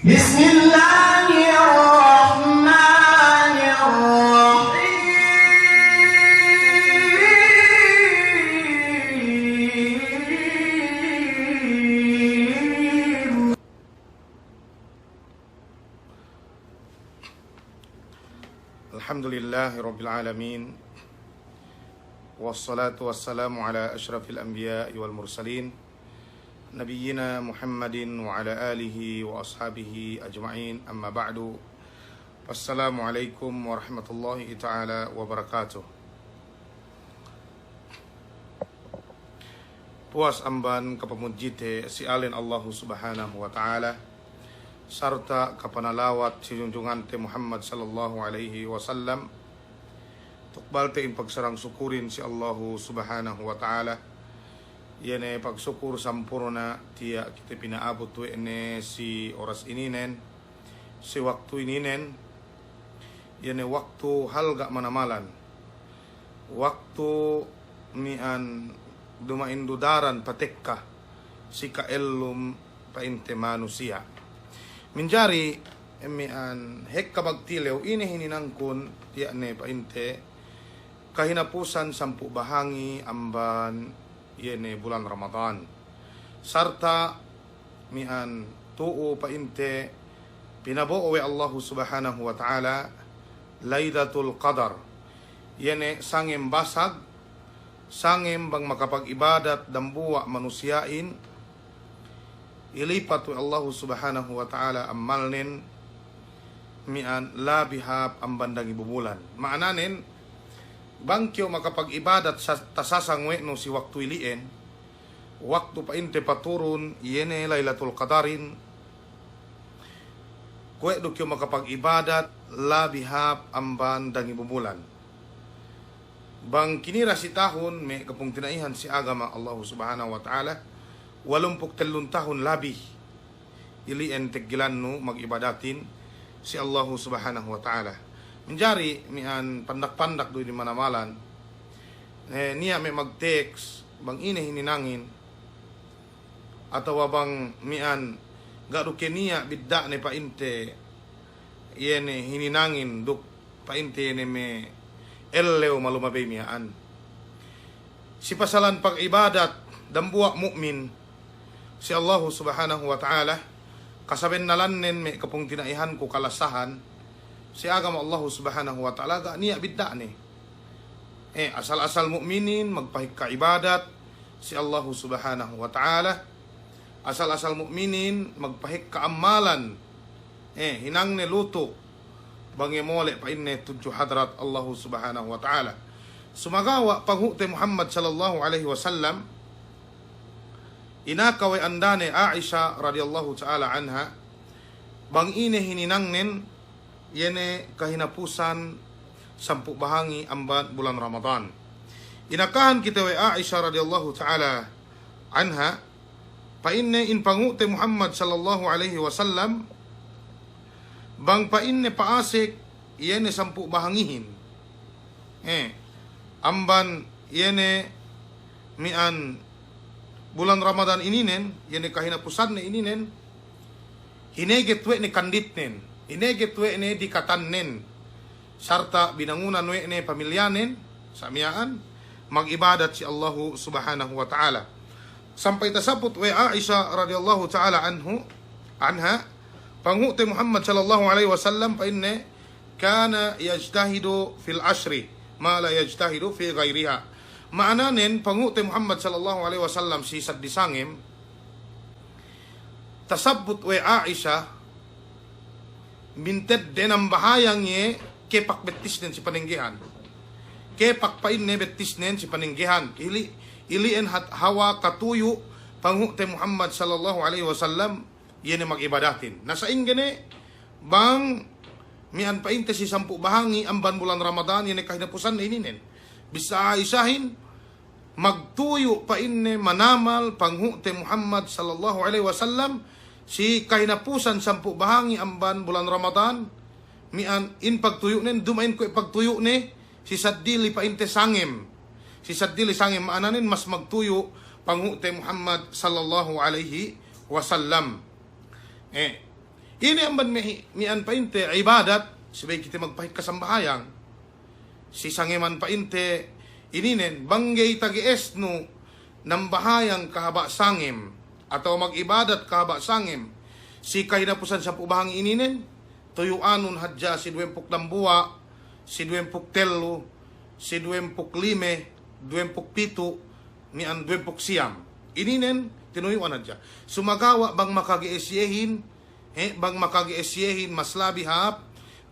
بسم الله الرحمن الرحيم. Alhamdulillahi Rabbil Alamin. Wassalatu wassalamu ala ashrafil anbiya'i wal mursalin Nabiyyina Muhammadin wa ala alihi wa ashabihi ajma'in. Amma ba'du. Wassalamualaikum warahmatullahi ta'ala wabarakatuh. Puas amban kapamudjite si alin Allah subhanahu wa ta'ala sarta kapanalawat si junjungan te Muhammad sallallahu alaihi wasallam. Tukbal te in pagsarang sukurin si Allah subhanahu wa ta'ala. Yene pagsukur sampurna tiya kita pinaabot tu ene si oras ininen, si waktu ininen. Yene waktu halga manamalan, waktu mian dumain dudaran patekka si kaelum painte manusia. Menjari emian hekka bagtilew ini hininangkun tiya ne painte kahinapusan sampu bahangi amban yene bulan Ramadan sarta mian tuu painte pinabuo we Allah subhanahu wa ta'ala Lailatul Qadar. Yene sangem basag, sangem bang makapag-ibadat dan buwa manusiain ilipat we Allah subhanahu wa ta'ala amalnin mian labihap ang bandang ibubulan. Maananin bangkyo makapag-ibadat sa tasasangwe no si waktu ilien, waktu painte paturun yene Lailatul Qadarin, kwe dukyo makapag-ibadat labihap amban dangi bumulan. Bang kinira si tahun may kapung tinaihan si agama Allah subhanahu wa ta'ala 83 tahun labih ilien teggilan no mag-ibadatin si Allah subhanahu wa ta'ala. Menjari mian pandak-pandak do di manamalan niya may mag-text bang ini hininangin atau bang mian gado niya bidda ne painte yene hininangin duk painte ne me ellew malumabay miyaan si pasalan pag-ibadat dan buwak mukmin si Allah subhanahu wa ta'ala kasaben nalannen may kapung tinaihan ko kalasahan si agama Allah subhanahu wa ta'ala ga niya bidda ni asal-asal mukminin magpahika ibadat si Allah subhanahu wa ta'ala, asal-asal mukminin magpahika amalan hinang ne luto bangi mole pa inne tudju hadrat Allah subhanahu wa ta'ala. Sumagawa panghute Muhammad sallallahu alaihi wasallam inakaw andane Aisha radhiyallahu ta'ala anha bang ine hininangnen yene kahinapusan sampu bahangi amban bulan Ramadan. Inakahan kita wa Aisha radhiyallahu ta'ala anha painne in pangute Muhammad sallallahu alaihi wasallam bang painne paasik yene sampu bahangihin amban yene mian bulan Ramadan ininen yene kahinapusan ne ininen hineget we ne kanditnen ineget we ne dikatannen sarta binangunan we ne pamilyanen samiyaan mag-ibadat si Allah subhanahu wa ta'ala. Sampai tasaput we Aisha radhiyallahu ta'ala anha panghute Muhammad sallallahu alaihi wasallam pa inne kana yajtahidu fil ashri ma la yajtahidu fi ghairiha. Maananen panghute Muhammad sallallahu alaihi wasallam si saddisangem tasabut we Aisha minted din ang bahayang ye kepak betis nen si paninggihan. Kepak pain ne betis nen si paninggihan. Ilien hat hawa katuyo panghute Muhammad sallallahu alaihi wasallam yene mag-ibadatin. Nasa ingene bang mian painte si sampu bahangi amban bulan Ramadan yene kahinapusan na ininen. Bisa isahin magtuyo pain ne manamal panghute Muhammad sallallahu alaihi wasallam si kahinapusan sampu bahangi amban bulan Ramadan mian in pagtuyo nen dumain ko ipagtuyo ne si saddili painte sangem si saddili sangem maananin mas magtuyo panghute Muhammad sallallahu alaihi wasallam Ini ang mian painte ibadat, sabay kita magpahit kasambahayang. Si sangeman painte, ininen, banggay tagies no, ng bahayang kahaba sangem, atau mag-ibadat kahaba sangem. Si kahinapusan sa pubahang ininen, tuyuanon hadya si 20 lambuwa, si 20 telo, si 20 lime, 27, mian 20 siyam. Ininen, tinuyuan hadya. Sumagawa bang makagiesyehin, bang makagiesyehin mas labi hap,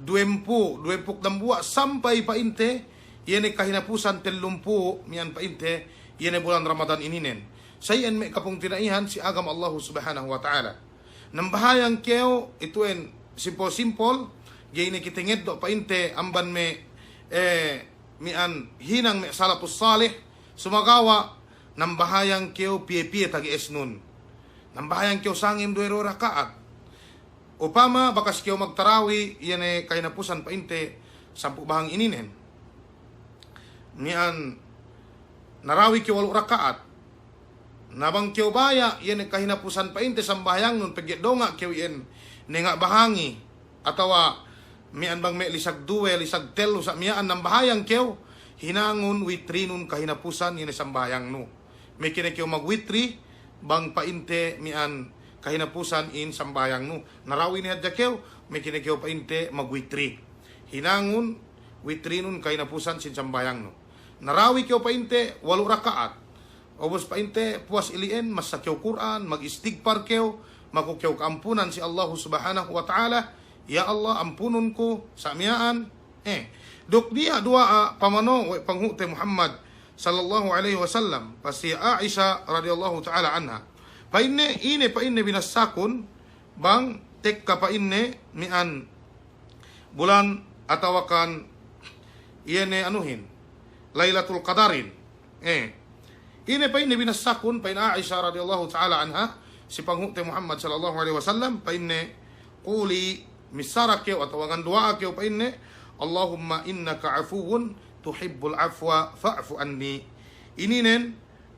20 lambuwa, sampay painte, yan ay kahinapusan 30, mian painte, yan ay bulan Ramadan ininen. Sayan may kapong tinaihan si agam Allah subhanahu wa ta'ala. Nang bahayang keo, ito en simple, gay ni kitingid do painte, amban me, mian hinang me salapus salih, sumagawa, nang bahayang keo piye-piye tagi esnun. Nang bahayang keo sangim duero rakaat. Upama bakas keo magtarawi, yan ay kahinapusan painte, 10 bahang ininen. Mian, narawi keo 8 rakaat. Nabang keo baya, yan ay kahinapusan painte, sambayang nun, pagdonga keo yan, nga bahangi, atawa, mian bang may lisag 2, lisag 3, sa miyaan ng bahayang keo, hinangon, witri nun kahinapusan, yan ay sambayang no. May kinikeo mag-witri, bang painte, mian, kahinapusan in sambayang no. Narawi ni hadya keo, may kinikeo painte, mag-witri. Hinangon, witri nun kahinapusan sin sambayang no. Narawi keo painte, 8 rakaat. Obos painte, puas ilien, mas sa keo Quran, mag-istigpar keo, magkukyaw kaampunan si Allah subhanahu wa ta'ala. Ya Allah, ampunon ko sa amyaan. Dok dia dua pamano panghute Muhammad sallallahu alaihi wasallam. Pasti Aisha radhiyallahu ta'ala anha. Paine, paine binasakon, bang tekka paine mian bulan atawakan iene anuhin, Lailatul Qadarin. Paine binasakon, paine Aisha radhiyallahu ta'ala anha, si panghute Muhammad sallallahu alaihi wasallam, paine quli misara keo atawakan dua keo paine, Allahumma innaka afuwun tuhibbul afwa fa'fu anni. Ininen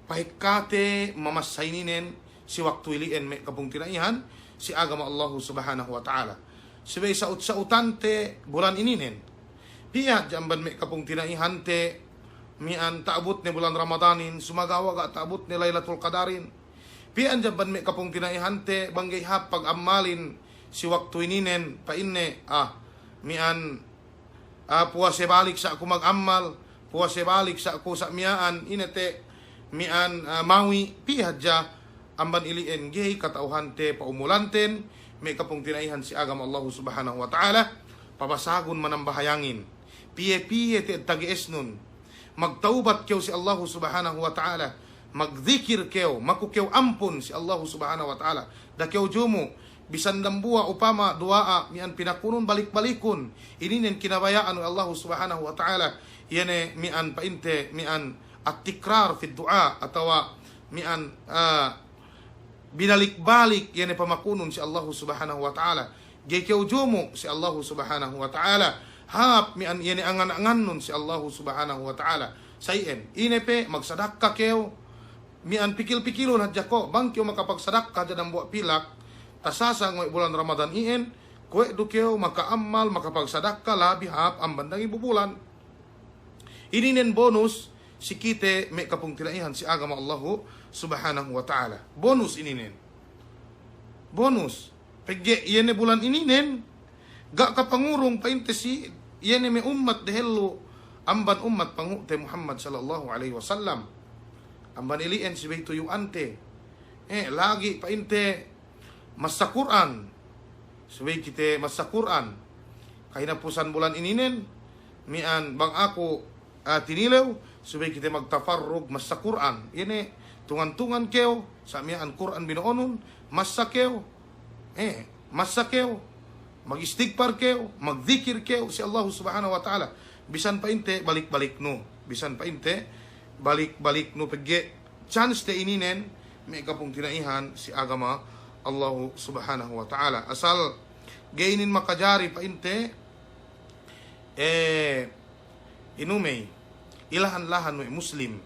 pahikate mamasaininen si waktu ilien me kapung tinaihan si agama Allah subhanahu wa ta'ala. Sibay sa utante bulan ininen. Piya jamban me kapung tinaihan te mian taabot ni bulan Ramadanin, sumagawa ka taabot ni Lailatul Qadarin. Pian jamban me kapung tinaihan te banggay hap pag amalin si waktu ininen painne mian puwase balik sa ako mag-amal, puwase balik sa ako sa miyaan, inete mian mawi, pihadja, amban ilien gay katauhante paumulanten, may kapong tinaihan si agam Allah subhanahu wa ta'ala, pabasagon man ang bahayangin, piye-piye ti tagies nun, magtaubat kew si Allah subhanahu wa ta'ala, magdikir kew, makukew ampun si Allah subhanahu wa ta'ala, da kew jumo, bisan dambuwa upama duaa mian pinakunon balik-balikon ininen kinabayaan ng Allah subhanahu wa ta'ala yane mian painte mian at tikrar fi du'a atawa mian binalik-balik yane pamakunon si Allah subhanahu wa ta'ala gaykew jumo si Allah subhanahu wa ta'ala hap mian yane angan-angan nun si Allah subhanahu wa ta'ala sayen inepe magsadakka kew mian pikil-pikilon hadya ko bangkyo makapagsadakka dyan ang buwa pilak tasasang may bulan Ramadan iin, kwe dukyo makaamal, makapagsadakka, labi hap, ang bandang ibubulan. Ininen bonus, si kite may kapong tinaihan si agama Allahu subhanahu wa ta'ala. Bonus ininen. Bonus. Pagye, iyan bulan ininen, ga kapangurong painte si, iyan may ummat dehelo, amban ummat pangute Muhammad sallallahu alaihi wasallam. Amban ilien si bayto yung ante. Lagi painte, mas sa Quran, sabay kita mas sa Quran, kahinapusan bulan ininen, mian bang ako tinilaw, sabay kita magtafarrog mas sa Quran, ini tungan-tungan keo, sa mian Quran binoonon, mas sa keo, mas sa keo, mag-istigpar keo, magdikir keo si Allah subhanahu wa ta'ala, bisan painte balik-balik no, bisan painte balik-balik no, pagge chance te ininen, may kapong tinaihan si agama Allah subhanahu wa ta'ala. Asal gainin makajari painte inumay ilahan-lahan wa muslim,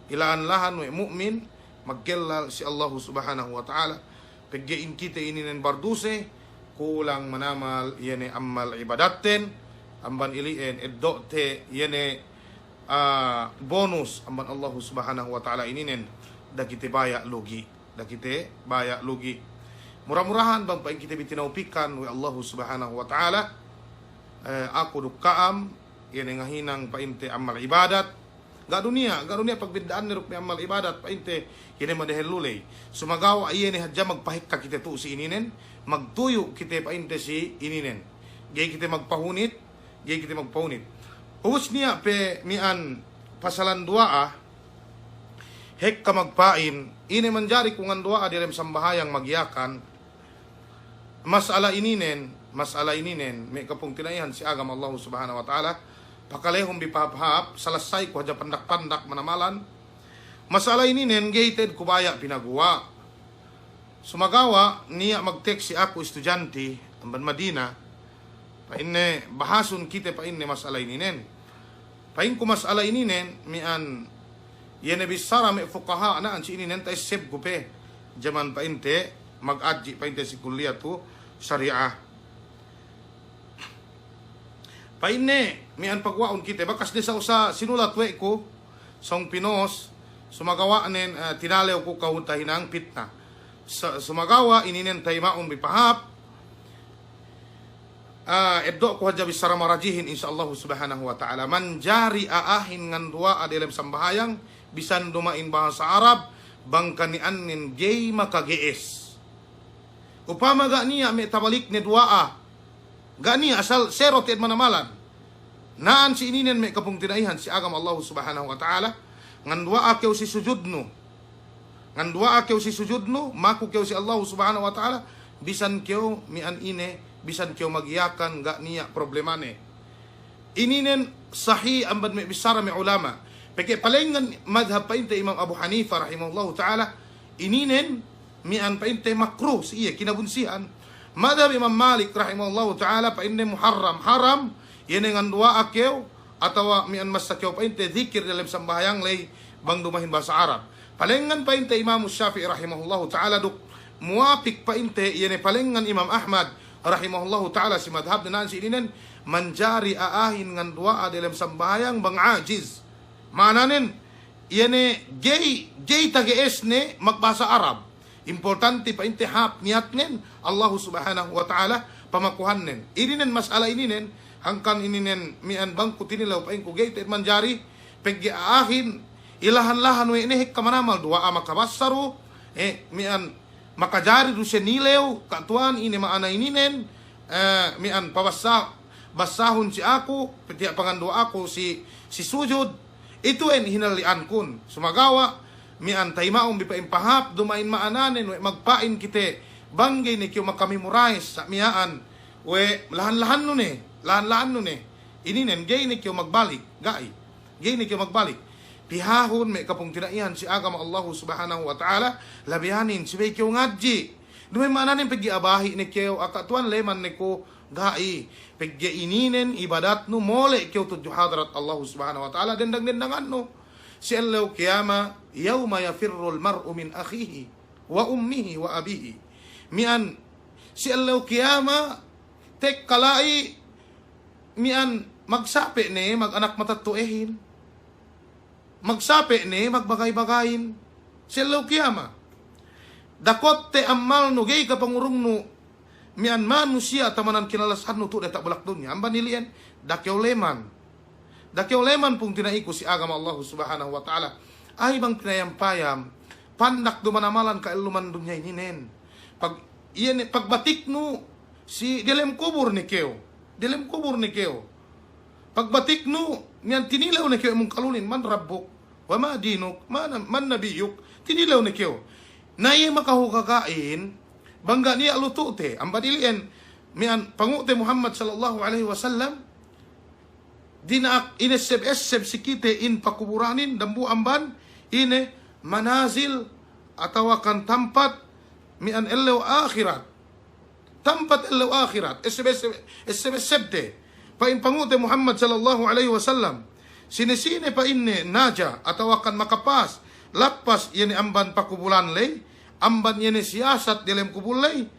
ilahan-lahan wa mu'min, magkelal si Allah subhanahu wa ta'ala. Paggain kita ininen barduse, kulang manamal yene amal ibadaten amban ilien eddo te yene bonus amban Allah subhanahu wa ta'ala ininen dakite baya lugi murah-murahan bang paing kita bitinaupikan wa Allah subhanahu wa ta'ala aku dukaam yene ngahinang painte amal ibadat ga dunia pagbindaan niruk ni amal ibadat painte yene madehelulay sumagawa yene hadya magpahikka kita tu si ininen magtuyo kita painte si ininen gay kita magpahunit Uwis niya pe mian pasalan dua hek ka magpain ini manjari kung ang dua direm sambahayang magyakan masala ininen may kapong tinaihan si agam Allah subhanahu wa ta'ala pakalehong bipahap salasay ko hadya pandak-pandak manamalan masala ininen gated kubaya pinagawa sumagawa niya mag-text si ako estudyante amban Madina painne bahason kita painne masala ininen pain ko masala ininen mian yene bisara me fuqaha na si ininen tay seb gupe jaman painte mag-adji painte si kuliah tu syariah painne mian pagwaon kita bakas de sa usa sinulat we ko song Pinos sumagawa nen tinalew ko kahuntahinang pitna sumagawa ininen tay maong bipahap eddo ko hadya bisara marajihin insyaallah subhanahu wa ta'ala manjari aahin ngan dua dalam sambahayang bisan dumain bahasa Arab bangkanian nin gay makagees upama ga niya may tabalik ni dua ga niya asal zero tiad manamalan naan si ininen may kapong tinaihan si agam Allah subhanahu wa ta'ala ngan dua kew si sujudno maku kew si Allah subhanahu wa ta'ala bisan kew mian ine bisan kiyo magiyakan ga niya problemane ininen sahih amban may bisara may ulama peke palengan madhab painte Imam Abu Hanifa rahimahullahu ta'ala ininen mian painte makruh siya kinabunsihan madhab Imam Malik rahimahullahu ta'ala painte muharram haram yene ngan dua akew atawa mian masakyaw painte zikir dalam sambahayang lay bang dumahin bahasa Arab palengan painte Imam Syafi'i rahimahullahu ta'ala duk muwafik painte yene palengan Imam Ahmad rahimahullahu ta'ala si madhab na si ininen manjari aahin ngan dua dalam sambahayang bang ajiz mananen yene gay tagees ne magbasa Arab importante pa inte hap niatnen Allah subhanahu wa ta'ala pamakuhannen ininen masala ininen hangkan ininen mian bangku tinilaw pa ko gay manjari peggi aahin ilahan-lahan we inehik kamanamal dua makabasaru mian makajari do siya nilew katuan ini maana ininen mian basahon si ako pati pangandua ako si sujud ito en hinalian kun sumagawa mian taymaong bipaimpahap dumain maananen we magpain kite banggay ni kiyo makamemorize sa miyaan we lahan-lahan nun ininen gay ni kiyo magbalik pihahon may kapong tinaihan si agam Allah subhanahu wa ta'ala labihanin si bay kiyo ngadji dumay maananin paggiabahi ni kiyo akatuan leman ni ko gai paggiininen ibadat no mole kiyo tudyo hadrat Allah subhanahu wa ta'ala dendang-dendangan no si allaw kiyama yawma yafirru almar'u min akhihi wa ummihi wa abihi mian si allaw kiyama tek kalai mian magsapi ni mag-anak matatuehin magsapi ni magbagay-bagayin silaw kiyama dakot te amal no gay kapangurong no mian manusia tamanan kinalasan no to deta bulak dunya amban nilian dakyaw leman pung tinaiko si agama Allah subhanahu wa ta'ala ay bang pinayampayam pandak dumanamalan ka iluman dunya ininen pagbatik no si dilem kubur ni keo pagbatik no mian tinilaw ni keo mong kalunin man rabbok wama dinuk man nabiyuk tinilaw ni kiyo na iya makahukakain bangga niya lutote ang badilian mian pangute Muhammad sallallahu alaihi wasallam dinaak ineseb si kite in pakuburanin dambu amban ine manazil atawa kan tampat mian elaw akhirat esebte pa in pangute Muhammad sallallahu alaihi wasallam sinisine pa inne naja ataw akan makapas latpas yene amban pakubulan lay amban yene siyasat dilem kubulay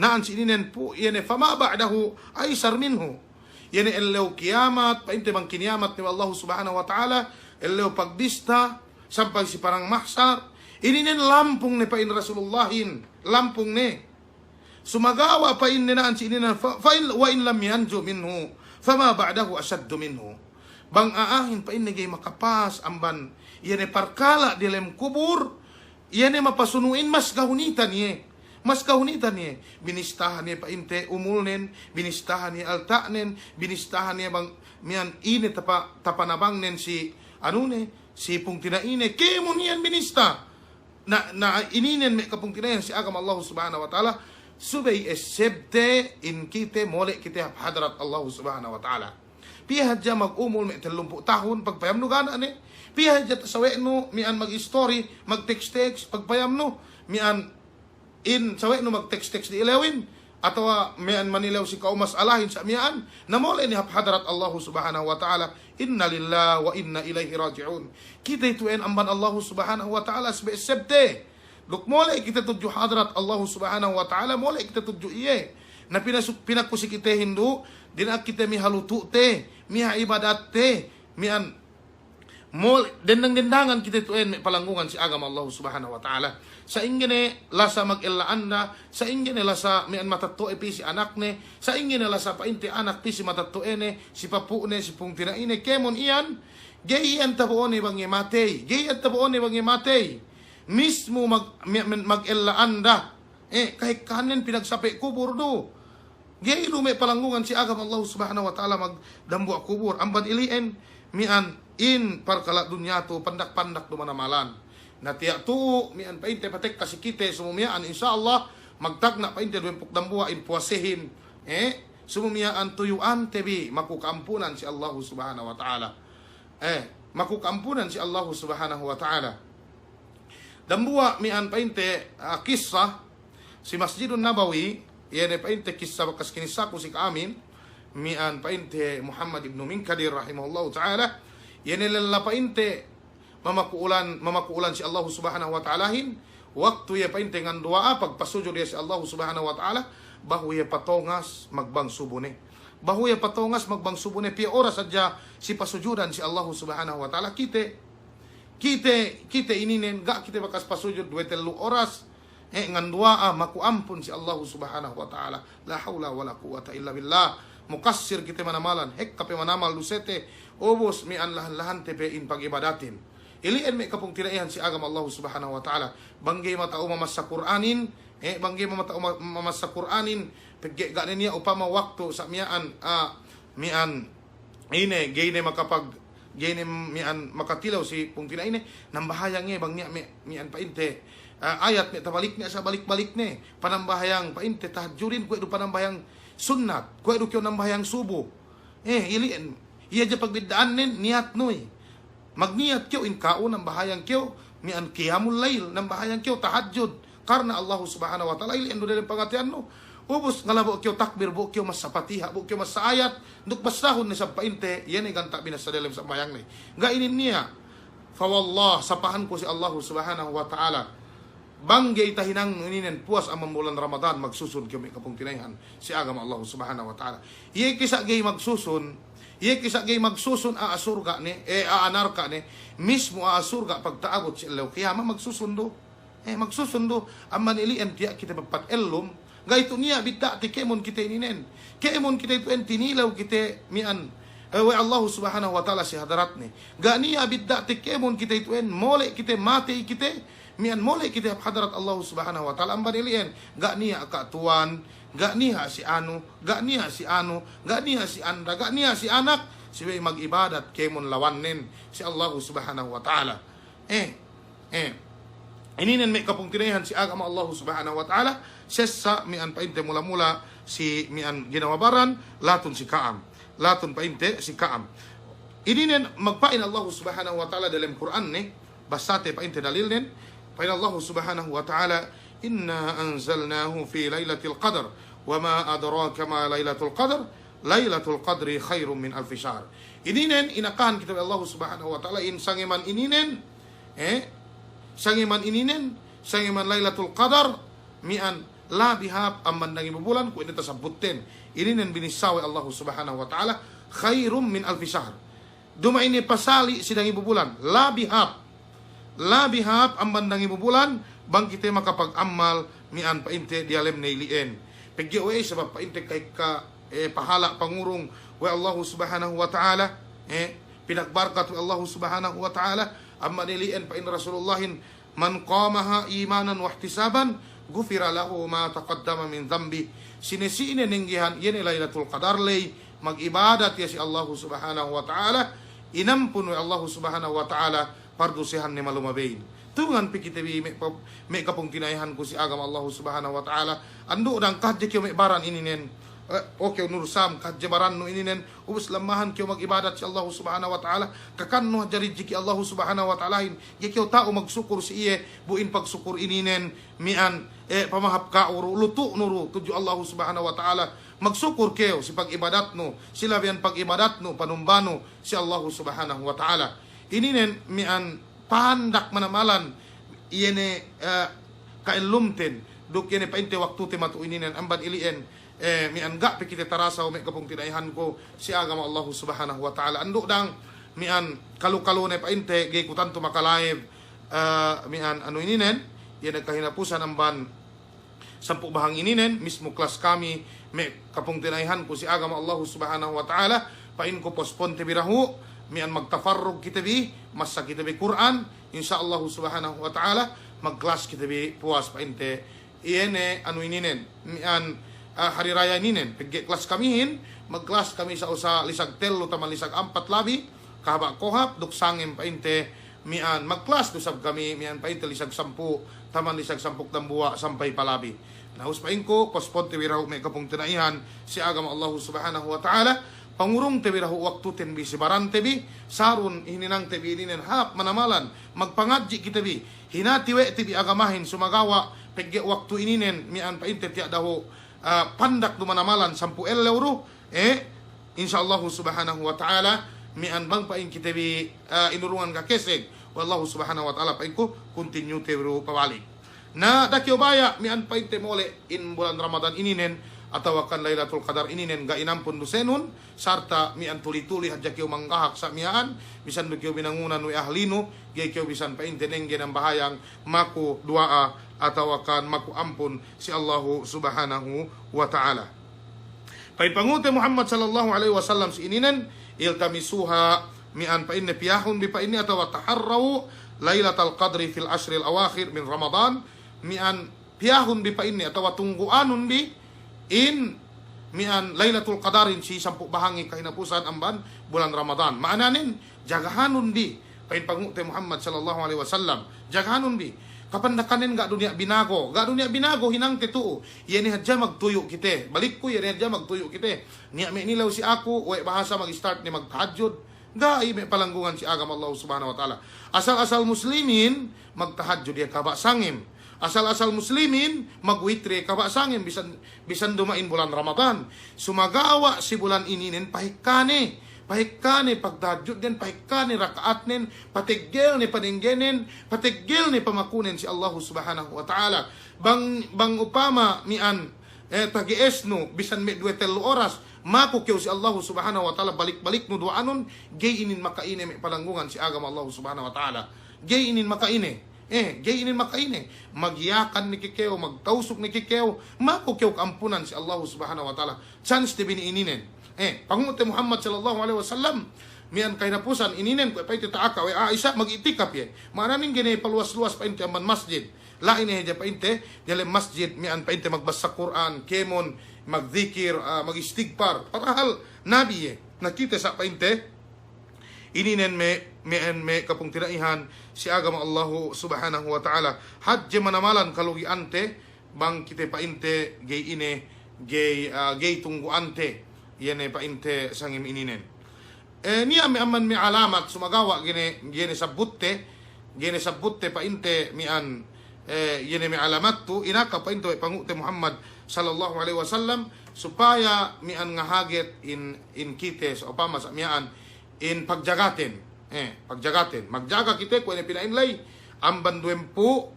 naan si ininen po yene fama ba'dahu aysar minhu. Yene ellew kiamat painte bang kiniamat ni Allah subhanahu wa ta'ala ellew pagbista sampai si parang mahsar ininen lampung ne pa in Rasulullahin lampung ne sumagawa pa in naan si ininen fa in wa in lam yanju minhu fama ba'dahu asaddu minhu. Bang aahin pa in nagay makapas amban yene parkala di lem kubur yene mapasunuin mas kahunitan ye. Mas kahunitan niya, binistahan niya painte umulnen, binistahan niya altanen, binistahan niya bang miyan init tapanabang nen si si pung tinaine, kemo niyan binista. Na ininen me kapung tinayan si agam Allah subhanahu wa ta'ala, subay esebte in kite mole kite hadrat Allah subhanahu wa ta'ala. Pihad ja mag-umul me 30 tahun pagpayam no gana ni. Pihad ja tasawe no mian mag-story, mag-text pagpayam no mian in sawe no mag-text di ilawin atau mian manilaw si kaumas alahin sa mian na mole ni hadrat Allah subhanahu wa ta'ala inna lillahi wa inna ilaihi raji'un. Kita ituin amban Allah subhanahu wa ta'ala sebte luk mole kita tuju hadrat Allah subhanahu wa ta'ala mole kita tuju iye na pinakusi kita Hindu dina kita mihalutu te miha ibadat te mian mol dendang-dendangan kita ituin may palanggungan si agama Allah subhanahu wa ta'ala. Sa ingene lasa mag-ilaanda, sa ingene lasa mian matattoe pi si anak ne, sa ingene lasa painte anak pi si matattoe ne, si papu ne, si pung tinaine, kemon iyan, gayian tabuon ni bang matay, gayian tabuon ni bang matay, mismo mag-ilaanda, kahit kanin pinagsapi kubur do, gayi may palanggungan si agam Allah subhanahu wa ta'ala magdambu kubur, amban ilien, mian in parkala dunya to, pandak-pandak do manamalan. Na tiya tu mian painte patek kasi kite sumumiaan insyaallah magtagna painte duwen pukdambua in puasehin sumumiaan tuyuan tebi makukampunan si Allah subhanahu wa ta'ala makukampunan si Allah subhanahu wa ta'ala. Dambua mian painte kisah si Masjidun Nabawi yene painte kisah bakas kinisaku si kaamin mian painte Muhammad ibn Minkadir rahimahullahu ta'ala yene lalla painte mamakuulan si Allah subhanahu wa ta'alahin waktu ya painte ngan doa pagpasujud ya si Allah subhanahu wa ta'ala bahu ya patongas magbang subune bahu ya patongas magbang subune pia oras saja si pasujudan si Allah subhanahu wa ta'ala kita ininen gak kita bakas pasujud 2-3 oras ngan doa makuampun si Allah subhanahu wa ta'ala la haula wala quwata illa billah mukassir kita manamalan hek kape manamal lusete obos mi an lahan tepe in pagibadatin ilian me kapung tinaihan si agam Allah subhanahu wa ta'ala banggay matao mamasa Qur'anin banggay matao mamasa Qur'anin pagge ganin niya upama waktu sa mian ine gayne makapag gayne mian makatilaw si pung tinaine nang bahayang bang niya mian painte ayat ni tabalik niya sa balik-balik ni panambahayang painte tahadjurin kwe do panambahayang sunnat kwe do kyo nambahayang subo ilian iya ja pagbidaan nin niat noy magniyat kyo in kaon ng bahayang kyo mian qiyamul lail ng bahayang kyo tahajjud karena Allah subhanahu wa ta'ala ilian do din pangatian no ubos ngalabo kyo takbir bu kyo mas sapatiha bu kyo mas sa ayat nduk basahon ni sa painte yan ay ganta binas sa dalam sa bayang ni ga inin niya fa wallah sapahan ko si Allah subhanahu wa ta'ala banggay tahinang ninen puas amang bulan Ramadan magsusun kyo may kapung tinayhan si agama Allah subhanahu wa ta'ala iye kisa gay magsusun iya kisa gay magsusun aasurga ni aanarka ni mismo aasurga pagtaabot si ilaw kiyama magsusundo magsusundo amman ilian tiya kita magpat elum gayto niya bidda ti kemon kita ininen kemon kita itu tinilaw kita mian wa Allah subhanahu wa ta'ala si hadarat ni ga niya bidda ti kemon kita itu mole kita mati kita mian mole kita hadarat Allah subhanahu wa ta'ala amban ilian ga niya akatuan gak niya si ano, gak niya si ano, gak niya si anda, gak niya si anak, siya mag-ibadat kemon lawanin si Allah subhanahu wa ta'ala. Ininin may kapung tinayan si agama Allah subhanahu wa ta'ala, sesa mian painte mula-mula si mian ginawabaran, laton si Kaam. Laton painte si Kaam. Ininin magpain Allah subhanahu wa ta'ala dalam Quran ni, basate painte dalil nin, pain Allah subhanahu wa ta'ala, inna anzalnahu fi laylatil qadr wama adraka ma laylatul qadr laylatul qadri khairum min alfi syahr. Ininen inakan kita Allah subhanahu wa ta'ala in sangiman ininen sangiman laylatul qadar mian la bihap ang bandang ibubulan ko inita sabutin ininen binisawi Allah subhanahu wa ta'ala khairum min alfi syahr. Duma ini pasali sidang ibubulan la bihap ang bandang ibubulan bang kita makapag-amal mian painte dialem na ilien pagyo sabab painte kay ka pahala pangurong wa Allah subhanahu wa ta'ala pinagbarkat wa Allah subhanahu wa ta'ala amma nilien pa in Rasulullahin man qamaha imanan wa ihtisaban gufira lahu ma taqaddama min dhanbi. Sinisine ninggihan yan Lailatul Qadar lay mag-ibadat ya si Allah subhanahu wa ta'ala inampun wa Allah subhanahu wa ta'ala pardusihan ni malumabain. Tungan pikitabi me kapong tinayahan ko si agam Allah subhanahu wa ta'ala ando dang kadje kyo me baran ininen okay nursam kadje baran no ininen ubus lamahan kyo mag-ibadat si Allah subhanahu wa ta'ala kakanno jari jiki Allah subhanahu wa ta'ala kyo tao magsukur si iye buin pagsukur ininen mian pamahap ka uro lutu nuru tuju Allah subhanahu wa ta'ala magsukur kyo si pag-ibadat no sila biyan pag-ibadat no panumbano si Allah subhanahu wa ta'ala ininen mian pandak manamalan iyene kailumten duk yene painte waktu te matu ininen amban ilien mi anga pikite tarasaw me kapung tinaihan ko si agama Allah subhanahu wa ta'ala anduk dang mi an kalu-kalu ne painte ge kutan tu makalaib mi an anu ininen yene kahinapusan amban sampuk bahang ininen mismo kelas kami me kapung tinaihan ko si agama Allah subhanahu wa ta'ala pain ko pospon te birahu mian magtafarrug kita bi masa kita bi Quran insyaallah subhanahu wa ta'ala magkelas kita bi puas painte iene anu ininen mian hari raya ininen pigi kelas kamihin magkelas kami sa usa lisag telo taman lisag 4 labi kahaba kohap duk sangem painte mian magkelas dusab kami mian painte lisag 10 taman lisag 10 tambua sampai palabi naus paingko pospon te wiraw me kapung tinaihan si agama Allah subhanahu wa ta'ala pangurong tebi rahu waktu tenbi sibaran tebi sarun hininang tebi ininen hap manamalan magpangadji kita bi hinatiwe tebi agamahin sumagawa pegge waktu ininen mian painte tiak dahu pandak du manamalan 10 euro insyaallah subhanahu wa ta'ala mian bang pain kita bi inurungan ka keseg wallahu subhanahu wa ta'ala paingko continue tebi pawalik na dakyo baya mian painte mole in bulan Ramadan ininen atau akan Lailatul Qadar ini nen ga inampun dusenun sarta mian tuli-tuli hadja kyo manggahak sa mian bisan kyo binangunan we ahlinu ge kyo bisan painteneng genang bahayang maku duaa atau akan maku ampun si Allah subhanahu wa ta'ala. Pain pangute Muhammad sallallahu alaihi wasallam si ininen iltamisuha mian painne piyahun bi painne atau taharrau Lailatul Qadri fil ashril awakhir min Ramadan mian piyahun bi painne atau tungguanun bi in mian Lailatul Qadarin si sampuk bahangi kahinapusan amban bulan Ramadan maananin jagahanun di pain pangute Muhammad sallallahu alaihi wasallam jagahanun di kapandakanin ga dunia binago hinang tetu yani hadja magtuyo kite balik ko yani hadja magtuyo kite niya me nilaw si ako we bahasa mag-start ni magtahajjud gai me palanggungan si agama Allah subhanahu wa ta'ala asal-asal muslimin magtahajjud ya kaba sangim asal-asal muslimin magwitre kaba sangin bisan dumain bulan Ramadan sumagawa si bulan ininen pahikane pagdadjud den pahikane rakaat nen pateggel ni paninggenen pateggel ni pamakunen si Allah subhanahu wa ta'ala bang upama mian tagiesno bisan me 2 oras makukyo si Allah subhanahu wa ta'ala balik-balik no duanon gay inin makaine me palanggungan si agama Allah subhanahu wa ta'ala gay inin makaine gay inin makaine magyakan ni kikeo magtausok ni kikeo makukyo kampunan si Allah subhanahu wa ta'ala chance te bini ininen pangute Muhammad sallallahu alaihi wasallam mian kahinapusan ininen ko pay taaka we Aisha mag-itikap ye mananing gini paluwas-luwas painte amban masjid la ini heja painte dele masjid mian painte magbasa Quran kemon magzikir magistighfar parahal nabi ye nakita sa painte ininen me kapung tinaihan si agama Allah subhanahu wa ta'ala hadje manamalan kalugi ante bang kite painte gay ine gay tunggu ante yene painte sangim ininen niya me aman me alamat sumagawa gene sabutte painte mian yene me alamat tu inaka painte pangute Muhammad sallallahu alaihi wasallam supaya mian ngahaget in kite sa upama sa mian in pagjagaten magjaga kita kuan pinainlay amban duempu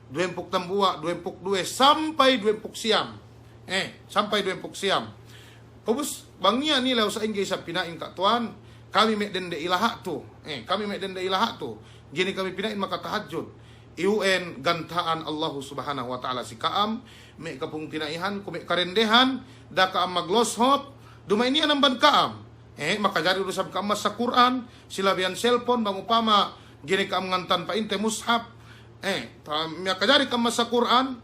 20 tambua, 22 sampai 20 siam. Sampai 20 siam. Ubus bangnya ni law sa inggay sa pinain ka tuan, kami mek dende ilaha tu. Kami mek dende ilaha tu. Gini kami pinain makatahajud. Iuen gantaan Allah Subhanahu wa taala si kaam mek kapung tinaihan ku mek karendehan da kaam magloshop dumay niya nang ban kaam. Makajari usab kaam sa Quran, sila biyan cellphone bang upama gini kaam ngantan pa inte mushaf. Makajari kaam sa Quran,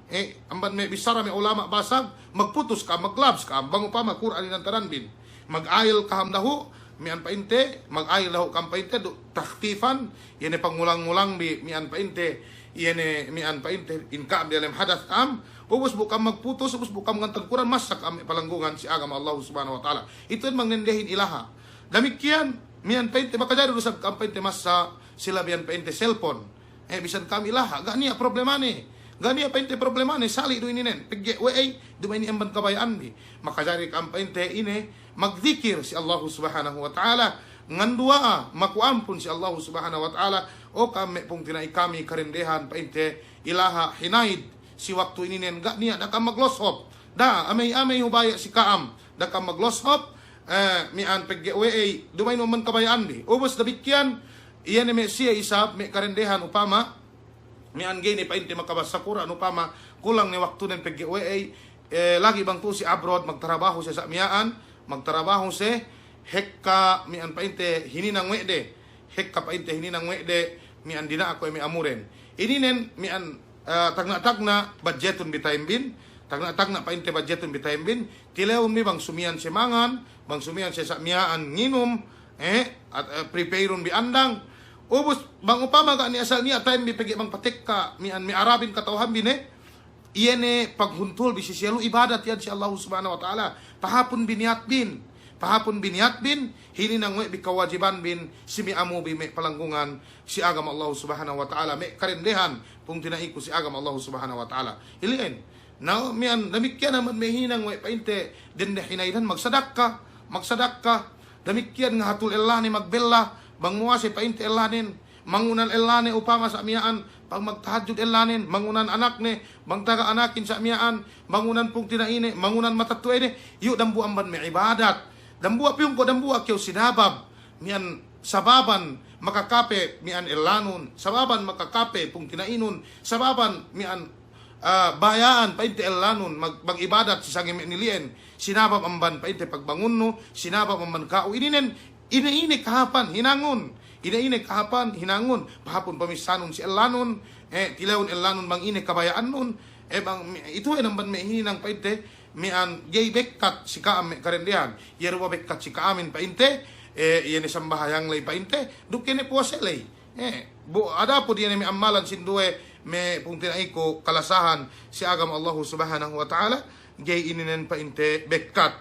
amban me bisara me ulama basag, magputos ka, maglabs ka, bang upama Quran inantaran bin. Mag-ayil kaham dahu, mian pa inte, mag-ayil dahu kam pa inte, takhfifan, yene pangulang-ngulang bi mian pa inte, yene mian pa inte, inkaam di alam hadas kam, ubus bukam magputos, ubus bukam ngantan Quran, masak am palanggungan si agama Allah Subhanahu wa taala. Ito yung mangnendehin ilaha. Damikian, mian pa inte, makajari usab kam pa inte masa sila biyan pa inte cellphone. Bisan kami laha, gani problema ni. Gani apa inte problema ni sali do ininen. Pigge dumay ni amban kabayaan bi. Makajari kam pa inte ine magzikir si Allah Subhanahu wa taala. Ngandua makuampun si Allah Subhanahu wa taala o kami pung tinai kami karendehan pa inte ilaha hinaid si waktu ininen gak niya da kam magloshop. Da amay hubaya si kaam da kam magloshop mian pigge dumay no man kabayaan bi. Ubos dabikyan iyan me siya isab me karendehan upama mi angay ni painte makabasa Quran upama kulang ni waktu nen paggiwe lagi bang tu si abroad magtrabaho siya sa miyaan magtrabaho si hekka mi an painte hininang wede hekka painte hininang wede mi an dina ako mi amuren ininen mi an tagna budgeton bitayem bin tagna painte budgeton bitayem bin tileon mi bang sumian si mangan bang sumian siya sa miyaan nginom at prepareon bi andang. Ubus bang upama ka ni asal niya time bipagi bang patik ka mi arabin katawhan bine iyene paghuntol bisisiyalu ibadat yan si Allah Subhanahu wa taala pahapon biniat bin hini nang we bikawajiban bin simi amu bi me palanggungan si agama Allah Subhanahu wa taala me karendehan pung tinaiku si agama Allah Subhanahu wa taala ilien now mian damikyan naman me hinang we painte dende hinailan magsadakka damikyan nga hatul Allah ni magbella bang muasi painte elanin mangunan elane upama sa miyaan pag magtahajud elanin mangunan anak ni bang taga anakin sa miyaan mangunan pung tinaine mangunan matatue ni yu dambu amban mi ibadat dambu apyong ko dambu akyaw sinabab mian sababan makakape mian elanun sababan makakape pung tinainon sababan mian bayaan painte elanun mag-ibadat si sangim nilien sinabab amban painte pagbangun no sinabab amban kao ininen ine kahapan hinangun pahapon pamisanon si elanon tilawon elanon bang ine kabayaan nun bang ito ay namban me hinang painte mian gay bekkat si kaam me karendihan yerwa bekkat si kaamin painte yene sambahayang lay painte dukene puwaselay ada po diyan me amalan sindue me pung tinaiko kalasahan si agam Allah Subhanahu wa taala gay ininen painte bekkat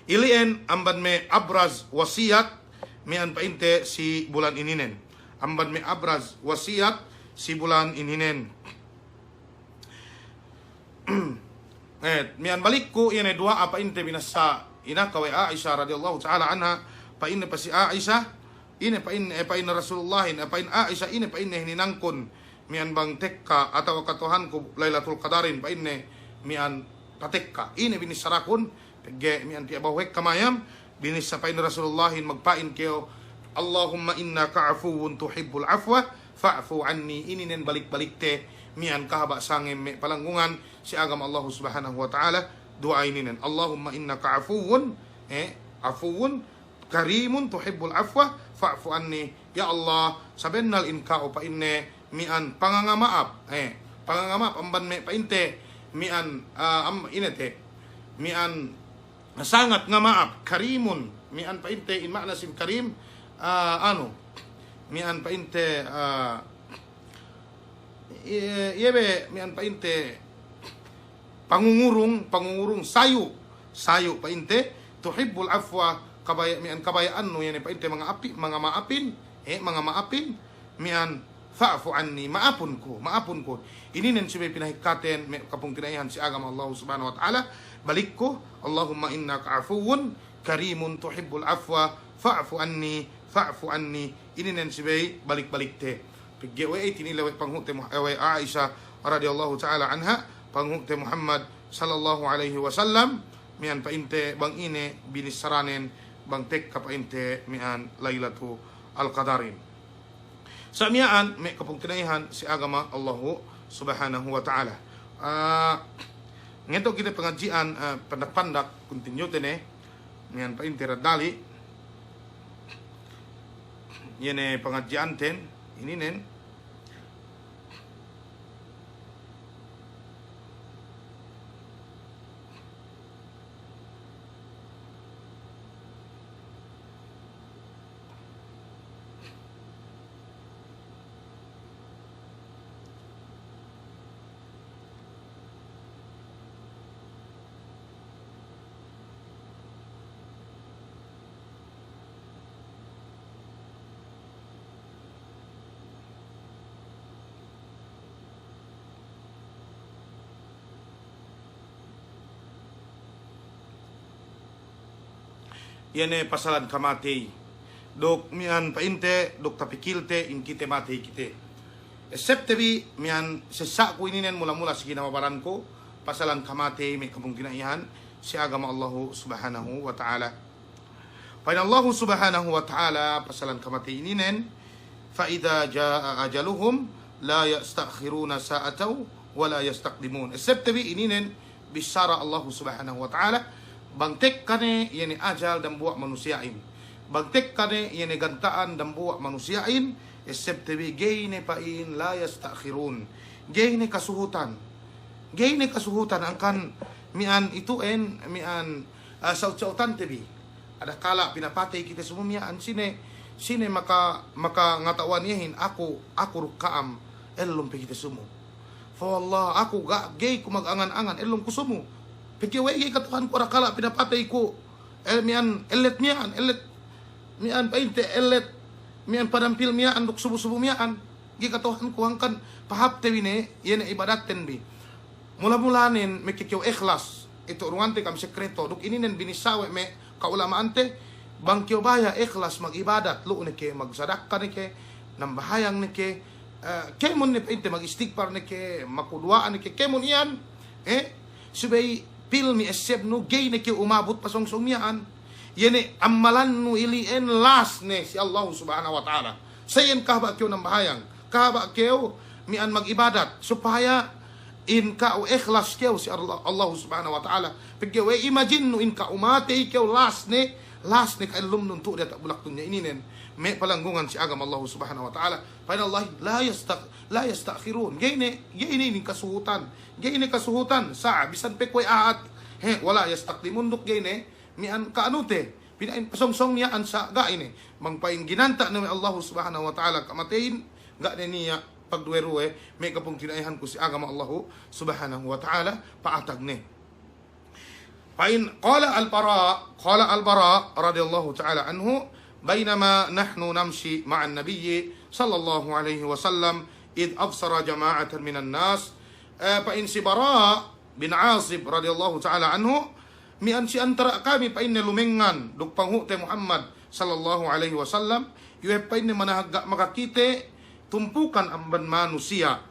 ilien amban me abraz wasiat mian painte si bulan ininen amban me abraz wasiat si bulan ininen mian balik ko yan dua apa inte binasa ina kawe Aisyah radhiyallahu taala anha pa inne pa si Aisyah ine pa inne Rasulullah pa in Aisyah ine pa inne hininangkon mian bang tekka atau katuhan ko Lailatul Qadarin pa inne mian patekka ine binisarakon pagge mi anti abawek kamayam binis sa pain Rasulullah magpain kayo Allahumma innaka afuwun tuhibbul afwa fa'fu anni ininen balik-balik te mian kahaba sangem me palanggungan si agam Allah Subhanahu wa taala dua ininen Allahumma innaka afuwun karimun tuhibbul afwa fa'fu anni ya Allah sabennal inkao pa inne mian pangangamaap amban me painte mian inete mian sangat nga maap karimun mian painte in makna sim karim mian painte yebe mian painte pangungurung sayu painte tuhibbul afwa mian kabayaan no yan painte mga maapin mian fa'fu anni maapun ko ininen sibe pinahikaten me kapung tinaihan si agama Allah Subhanahu wa taala balik ko Allahumma innaka afuwun karimun tuhibbul afwa fa'fu anni ininen sibe balik-balik te piggewe tinilewe panghukte Aisyah radhiyallahu taala anha panghukte Muhammad sallallahu alaihi wasallam mian painte bang ine binisaranen bang tek kapainte mian Lailatul Qadarin. Samiaan may kapungtinaihan si agama Allahu subhanahu wa ta'ala. Ngito kita pengajian pandak-pandak continue tene mian painte radali yene pengajian ten ini nen yene pasalan kamate dok mian painte dok tapikilte in kite mate kite exceptebi mian sesak ko ininen mula-mula sige namabaran ko pasalan kamate may kapungkinaihan si agama Allahu subhanahu wa ta'ala. Pain Allahu subhanahu wa ta'ala pasalan kamate ininen fa idza jaa ajaluhum la yastakhiruna sa'ataw wa la yastaqdimun. Exceptebi ininen bisara Allahu subhanahu wa ta'ala bangtek kane yene ajal dan buat manusiain. Bangtek kane yene gantaan dan buat manusiain. Exceptebi gayne pain la yastakhirun. Gayne kasuhutan. Gayne kasuhutan angkan mian itu mian saut-sautan tebi. Ada kala pinapatay kita semua mian sine maka ngatawan yahin aku rukaam elom pe kita semua. Fa wallah aku gay ku magangan-angan elom ku semua. Pikiwe katuhan ko rakala pinapatay ko mian ellet mian painte ellet mian padampil mian duk subu-subu mian gi katuhan ko angkan pahapte wine yene ibadaten bi mula-mulanin mekikiw ikhlas ito ruante kam sekreto duk ininen binisawe me kaulamaante bangkiw baya ikhlas magibadat lu ne ke magsadakka ne ke nambahayang ne ke kemon ne painte magistighfar ne ke makudwaan ne ke kemon iyan subay pilmi esep no gay ne ke umabot pasong-song miyaan yene amalan no ilien las ne si Allah subhanahu wa ta'ala sayen kahaba kyo ng bahayang kahaba kyo mian mag-ibadat supaya in ka o ikhlas kyo si Allah subhanahu wa ta'ala pagkyo imagine no in ka umate kyo las ne kailum nun tu dat bulak dunya ininen may palanggungan si agam Allah subhanahu wa ta'ala pa Allah la yastakhirun gayne ni kasuhutan sa bisan pe koy aat wala yastaqdimun duk gayne mian kaanute pinain pasong-song niya an sa gaine mangpaing ginanta ni Allah subhanahu wa ta'ala kamatein ga niya pagduweruwe may kapung kinaihan ko si agama Allah subhanahu wa ta'ala paatag ni pain qala al-bara radiyallahu ta'ala anhu bainama nahnu namshi ma'an nabiyyi sallallahu alaihi wasallam id absara jama'atan minan nas pain si Bara bin Azib radhiyallahu ta'ala anhu mian si antara kami pain lumengan duk panghukte Muhammad sallallahu alaihi wasallam yuhe pain manahagga makakite tumpukan amban manusia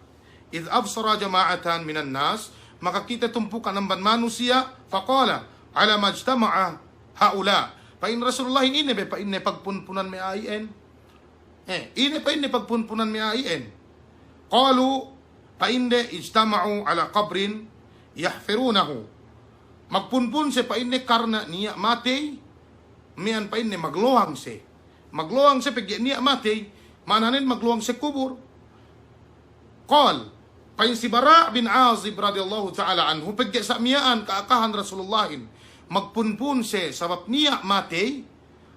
id absara jama'atan minan nas makakite tumpukan amban manusia faqala ala majtama'a haula pain Rasulullah ini be pain pagpunpunan mi aien ini pain pagpunpunan mi aien qalu painde ijtama'u ala qabrin yahfirunahu magpunpun se painde karna niya matay mian painde magluhang se pagya niya matay mananin magluhang se kubur qal pain si Bara bin Azib radhiyallahu ta'ala anhu pagya sa miyaan kaakahan Rasulullahin magpunpun se sabab niya matay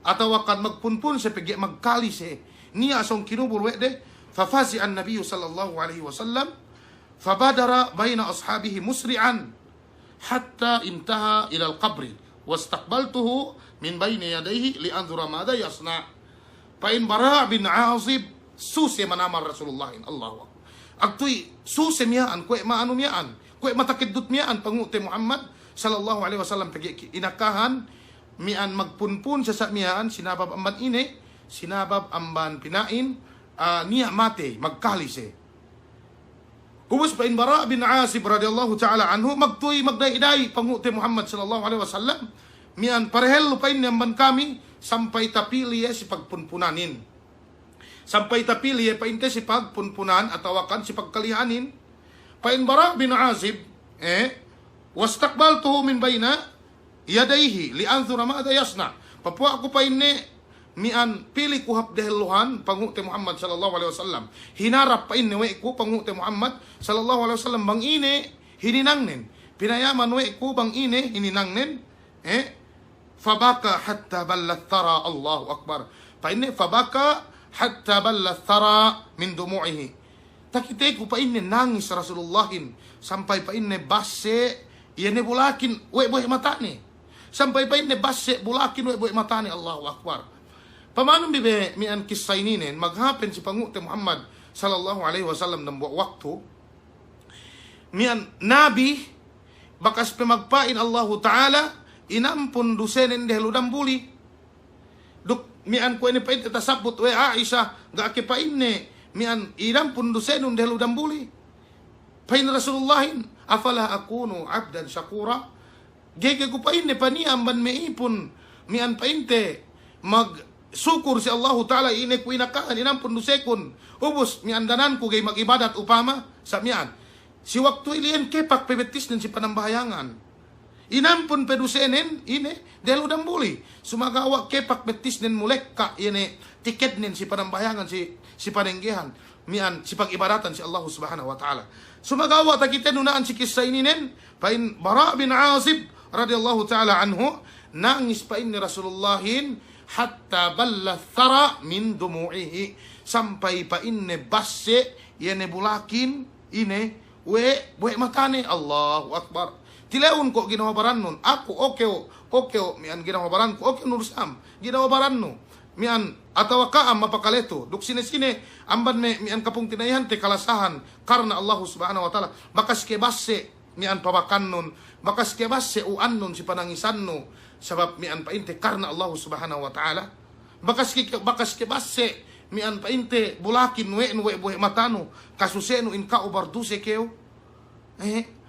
atawakan magpunpun se pagya magkali se niya asong kinubur wede fafazi an nabiyyu sallallahu alaihi wasallam fabadara baina ashabihi musri'an hatta intaha ila al-qabri wastaqbaltuhu min bayni yadayhi li anzura madha yasna pain Bara bin Azib suse manamar Rasulullah Allahu akbar agtoy suse miyaan kwe maano miyaan kwe matakidut miyaan pangute Muhammad sallallahu alaihi wasallam pagi inakahan mian magpunpun sa miyaan sinabab amban ine sinabab amban pinain niya mate, magkalise. Ubus pa in Bara bin Azib radhiyallahu ta'ala anhu, magday-iday panguti Muhammad sallallahu alaihi wasallam, mian parehel lupain naman kami, sampay tapili si pagpunpunanin. Sampay tapili painte si pagpunpunan at tawakan si pagkalihanin. Pa in Bara bin Azib, wastakbaltuhu min bayna yadayhi lianzura ma yasna. Papua ko pa inne mian pili ko hapdeheluhan panguti Muhammad sallallahu alaihi wasallam. Hinarap pa inne we ko panguti Muhammad sallallahu alaihi wasallam bang ine hininangnen. Pinayaman we ko bang ine hininangnen. Fabaka hatta ballat thara, Allahu akbar. Pa inne fabaka hatta ballat thara min dumu'ihi. Takite ko pa inne nangis Rasulullahin sampai pa inne basse iene bulakin we boy matani. Sampai pa inne basse bulakin we boy matani, Allahu akbar. Pamanong bibe mian kisay ninin, maghapin si panguti Muhammad sallallahu alaihi wasallam ng waktu, mian nabi, bakas pemagpain Allahu Ta'ala, inampun dusenin deheludang buli. Duk mian ko ini pain tasabut we Aisha, ga akipain ne, mian inampun dusenun deheludang buli. Pain Rasulullahin, afala akunu abdan syakura, gege ko pain ne paniam ban meipun, mian painte, syukur si Allah Ta'ala ini ku inakaan inampun dusekun ubus miandanan ku gay mag-ibadat upama sa mian si waktu ilian kepak pebetis dan si panambahayangan inampun pedusenen ini delu dambuli sumagawa kepak betis dan mulekka ini tiket nen si panambahayangan si panenggehan mian si pag-ibadatan si Allah Subhanahu wa Ta'ala sumagawa takite nunaan si kisah ini nen pain Bara bin Azib radhiyallahu ta'ala anhu nangis pain ni Rasulullahin hatta balla thara min dumu'ihi sampai pa inne basse yene bulakin ine we matane, Allahu akbar. Tileun ko ginawabaran nun ako okeo mian ginawabaran ko okeo nursam ginawabaran no mian atawaka am mapakaleto duk sine amban mian kapung tinayan te kalasahan karena Allah Subhanahu wa Ta'ala bakas ke basse mian pabakan nun bakas ke basse uan nun si panangisan no sabab mian painte karena Allah Subhanahu wa Ta'ala bakas ke basse mian painte bulakin we buhe matano kasusenu in ka ubarduse keo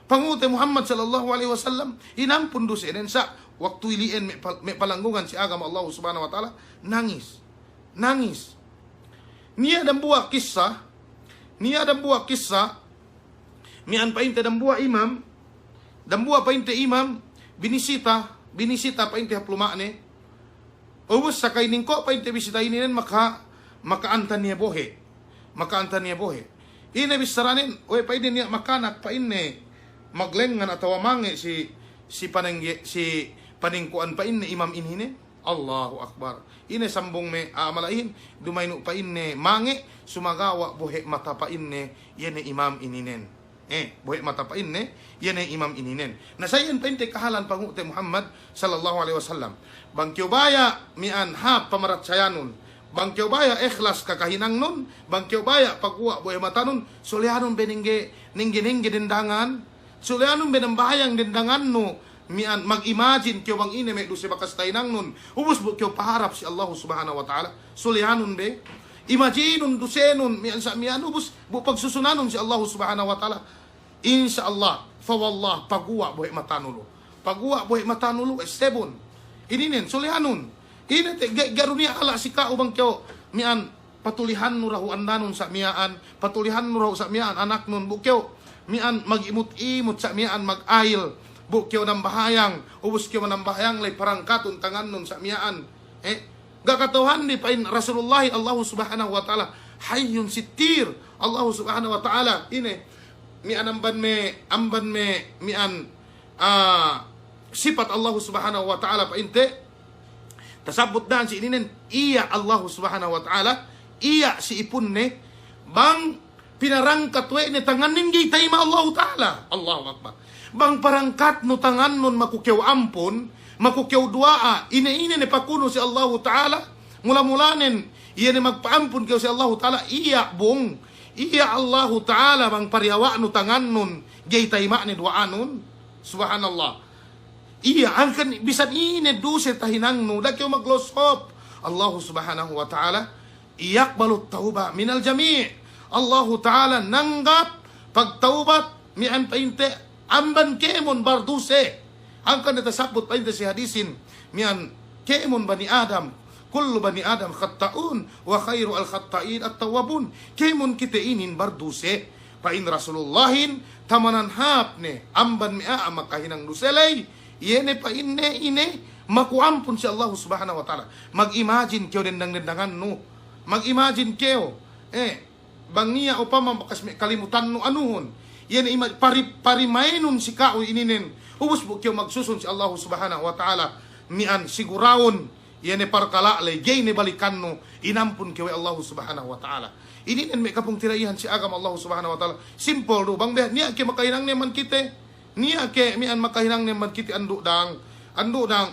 pangute Muhammad sallallahu alaihi wasallam inampun dusenen sa waktu ilien me palanggungan si agama Allah Subhanahu wa Ta'ala nangis niya dan buah kisah mian painte dan buah painte imam binisita painte haplumane ubus sakay ningko painte bisita ininen makaantan niya bohe ine bisaranin we painte niya makanak paine maglengan atawa mange si paningkuan paine imam inhine, Allahu akbar. Ine sambong me amalain dumayno paine mange sumagawa bohe mata paine yene imam ininen. Buhay matapain yan ay imam ininen. Nasayan painte kahalan panguti Muhammad sallallahu alaihi wasallam. Bangkyo baya mian ha pamarat sayanun. Bangkyo baya ikhlas kakahinang nun. Bangkyo baya pagkuha buhay mata nun. Sulihanun beningge dendangan. Sulihanun benambahayang dendangan no. Mian mag-imagine kyo bang ine may dusi bakas tainang nun. Ubus bu kyo paharap si Allah Subhanahu wa Ta'ala. Sulihanun be. Imagine dusenun mian sa mian ubus bu pagsusunanon si Allah Subhanahu wa Ta'ala insyaallah fa wallah pagua buhi matanulo estebon ininen sulihanun ine te garunia ala sika ubang kyo mian patulihan nu rahu andanon sa miaan patulihan nu rahu sa miaan anak nun bu kyo mian magimut-imut sa miaan mag-ail bu kyo nang bahayang ubus kyo nang bahayang lay parangkatun tangan nun sa miaan gakatuhan di pain Rasulullah Allah Subhanahu wa Ta'ala hayyun sittir Allah Subhanahu wa Ta'ala ine mian amban me mian sifat Allah Subhanahu wa Ta'ala painte tasabut dan si ininen iya Allah Subhanahu wa Ta'ala iya si ipunne bang pinarangkat we ne tangan ninggi tayma Allah Ta'ala Allahu akbar bang parangkat no tangan nun makukyaw ampun makukyaw duaa ine ne pakuno si Allah Ta'ala mula-mulanen iya ne magpaampun kayo si Allah Ta'ala iya bung iya Allah Ta'ala bang pariyawa no tangan nun gay tayma ni duaa nun subhanallah iya angkan bisan ine duse tahinang no dakyo maglosop Allah Subhanahu wa Ta'ala iyaqbalu tauba minal jami'. Allah Ta'ala nanggap pagtaubat mian painte amban kemon barduse. Angkan natasabot painte si hadisin mian kemon bani Adam. Kullu bani Adam khatta'un wa khairu al-khatta'in at-tawwabun. Kemon kita inin barduse. Pain Rasulullahin tamanan hapne amban mi'a makahinang duselay. Yene pain ne ine makuampun si Allah Subhanahu wa Ta'ala. Mag-imagine kyo dendang-dendangan no. Mag-imagine kyo. Bangiya upama bakas kalimutan no anuhon. Yan parimainun si kao ininen. Ubus bu kyo magsusun si Allah Subhanahu wa Ta'ala. Mian sigurawon. Yan parkala lay gay ne balikan no. Inampun kyo Allah Subhanahu wa Ta'ala. Ininen may kapong tiraihan si agam Allah Subhanahu wa Ta'ala. Simple do. Bang behat niya ke makahinang neman kite. Niya ke mian makahinang neman kite ando dang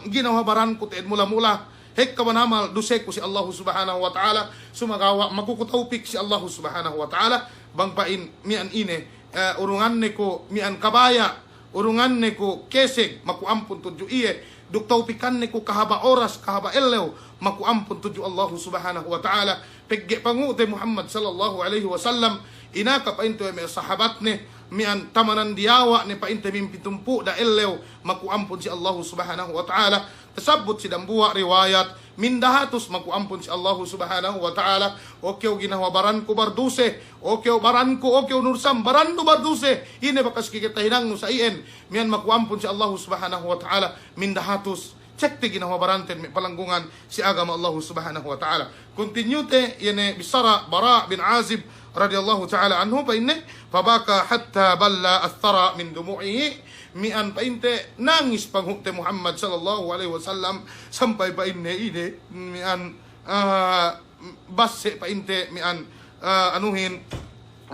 ginawa baran ko ted mula-mula hek kabanamal dusek ko si Allah Subhanahu wa Ta'ala sumagawa makukutaupik si Allah Subhanahu wa Ta'ala bangpain mian ine urungan ne ko mian kabaya urungan ne ko keseg makuampun tudyo iye duktaupikan ne ko kahaba oras kahaba elew makuampun tudyo Allah Subhanahu wa Ta'ala pegge pangute Muhammad sallallahu alaihi wasallam inaka painto may sahabat ne mian tamanan diawa ni painte mimpitumpu da elew makuampun si Allah Subhanahu wa Ta'ala tasabut si dambuwa riwayat mindahatus makuampun si Allah Subhanahu wa Ta'ala okyo ginawa baran ko barduse okyo baran ko okyo nursam baran do barduse ine bakas kikita hinang no sa ien mian makuampun si Allah Subhanahu wa Ta'ala mindahatus cekte ginawa baranten may palanggungan si agama Allah Subhanahu wa Ta'ala continue te yene bisara Bara bin Azib radhiyallahu ta'ala anhu pa inne fabaka hatta balla athara min dumu'ihi mian pa inte nangis panghukte Muhammad sallallahu alaihi wasallam sampai pa inne ide mian basse pa inte mian anuhin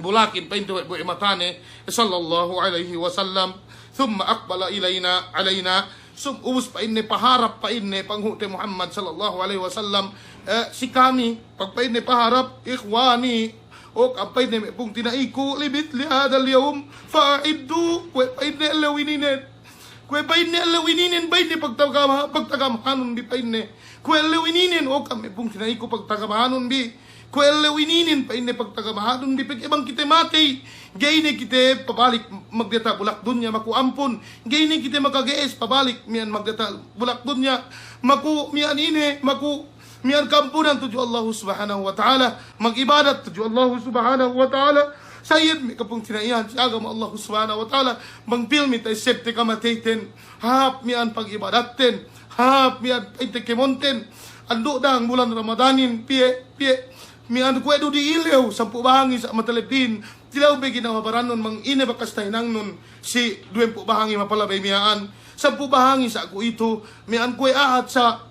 bulakin pa inte bu matane sallallahu alaihi wasallam thumma aqbala alaina ubus pa inne paharap pa inne panghukte Muhammad sallallahu alaihi wasallam si kami pag pa inne paharap ikhwani o kapay na pong tinaiku libit li hadal yawm fa'iddu kwe pa inne alawininen bay ni pagtagamahanon bi pa inne kwe alawininen o kami pong tinaiku pagtagamahanon bi kwe alawininen pa inne pagtagamahanon bi pag ibang kite matay gay ni kite pabalik magdata bulak dunya maku ampun gay ni kite magkagees pabalik miyan magdata bulak dunya maku miyan ine maku mian kampunan tuju Allah Subhanahu wa Ta'ala mag-ibadat tuju Allah Subhanahu wa Ta'ala sayid may kapong tinaihan si agama Allah Subhanahu wa Ta'ala magpilmi tayo septe kamatayten hap mian pag-ibadatten hap mian paite kemonten ando dang bulan Ramadanin pie mian kwedo di ilew sampu bahangi sa matalepin tilaw be ginawa baranon mang ine bakas tahinang nun si 20 bahangi mapalabay miyaan sampu bahangi sa ako ito mian kwe ahat sa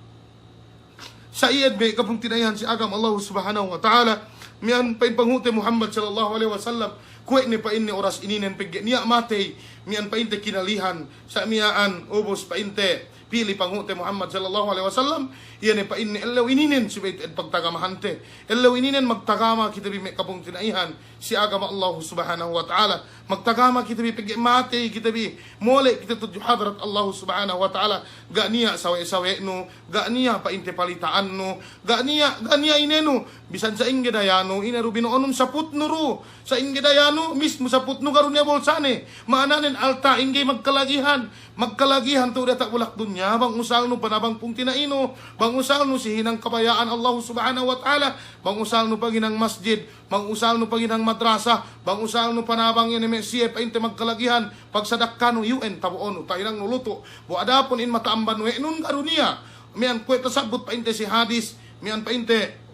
iyad may kapong tinayan si agam Allah Subhanahu wa Ta'ala mian painpanghute Muhammad sallallahu alaihi wasallam kwe ni painte oras ininen pigge niya matay mian painte kinalihan sa miyaan ubos painte pili panghute Muhammad sallallahu alaihi wasallam iyan pa inni elaw ininen si bait pagtagamahante elaw ininen magtagama kita bi may kapong tinaihan si agama Allah Subhanahu wa Ta'ala magtagama kita bi pigge matay kita bi mole kita tudyo hadrat Allah Subhanahu wa Ta'ala ganiya sawe no ganiya painte palitaan no ganiya ineno bisan sa ingedayano inaru binoonum sa putnuro sa ingedayano mismo sa putno garunya bolsane maananen alta ingay magkalagihan to data bulak dunya bang usal no panabang pung tinaino bang usal no si hinang kabayaan Allah Subhanahu wa Ta'ala bang usal no paginang masjid bang usal no paginang madrasa bang usal no panabang yan MSC painte magkalagihan pagsadakkan no UN tabuon no tayo nang nuluto bu adapon in mataamban we nun garunya mian kweta sabot painte si hadis mian painte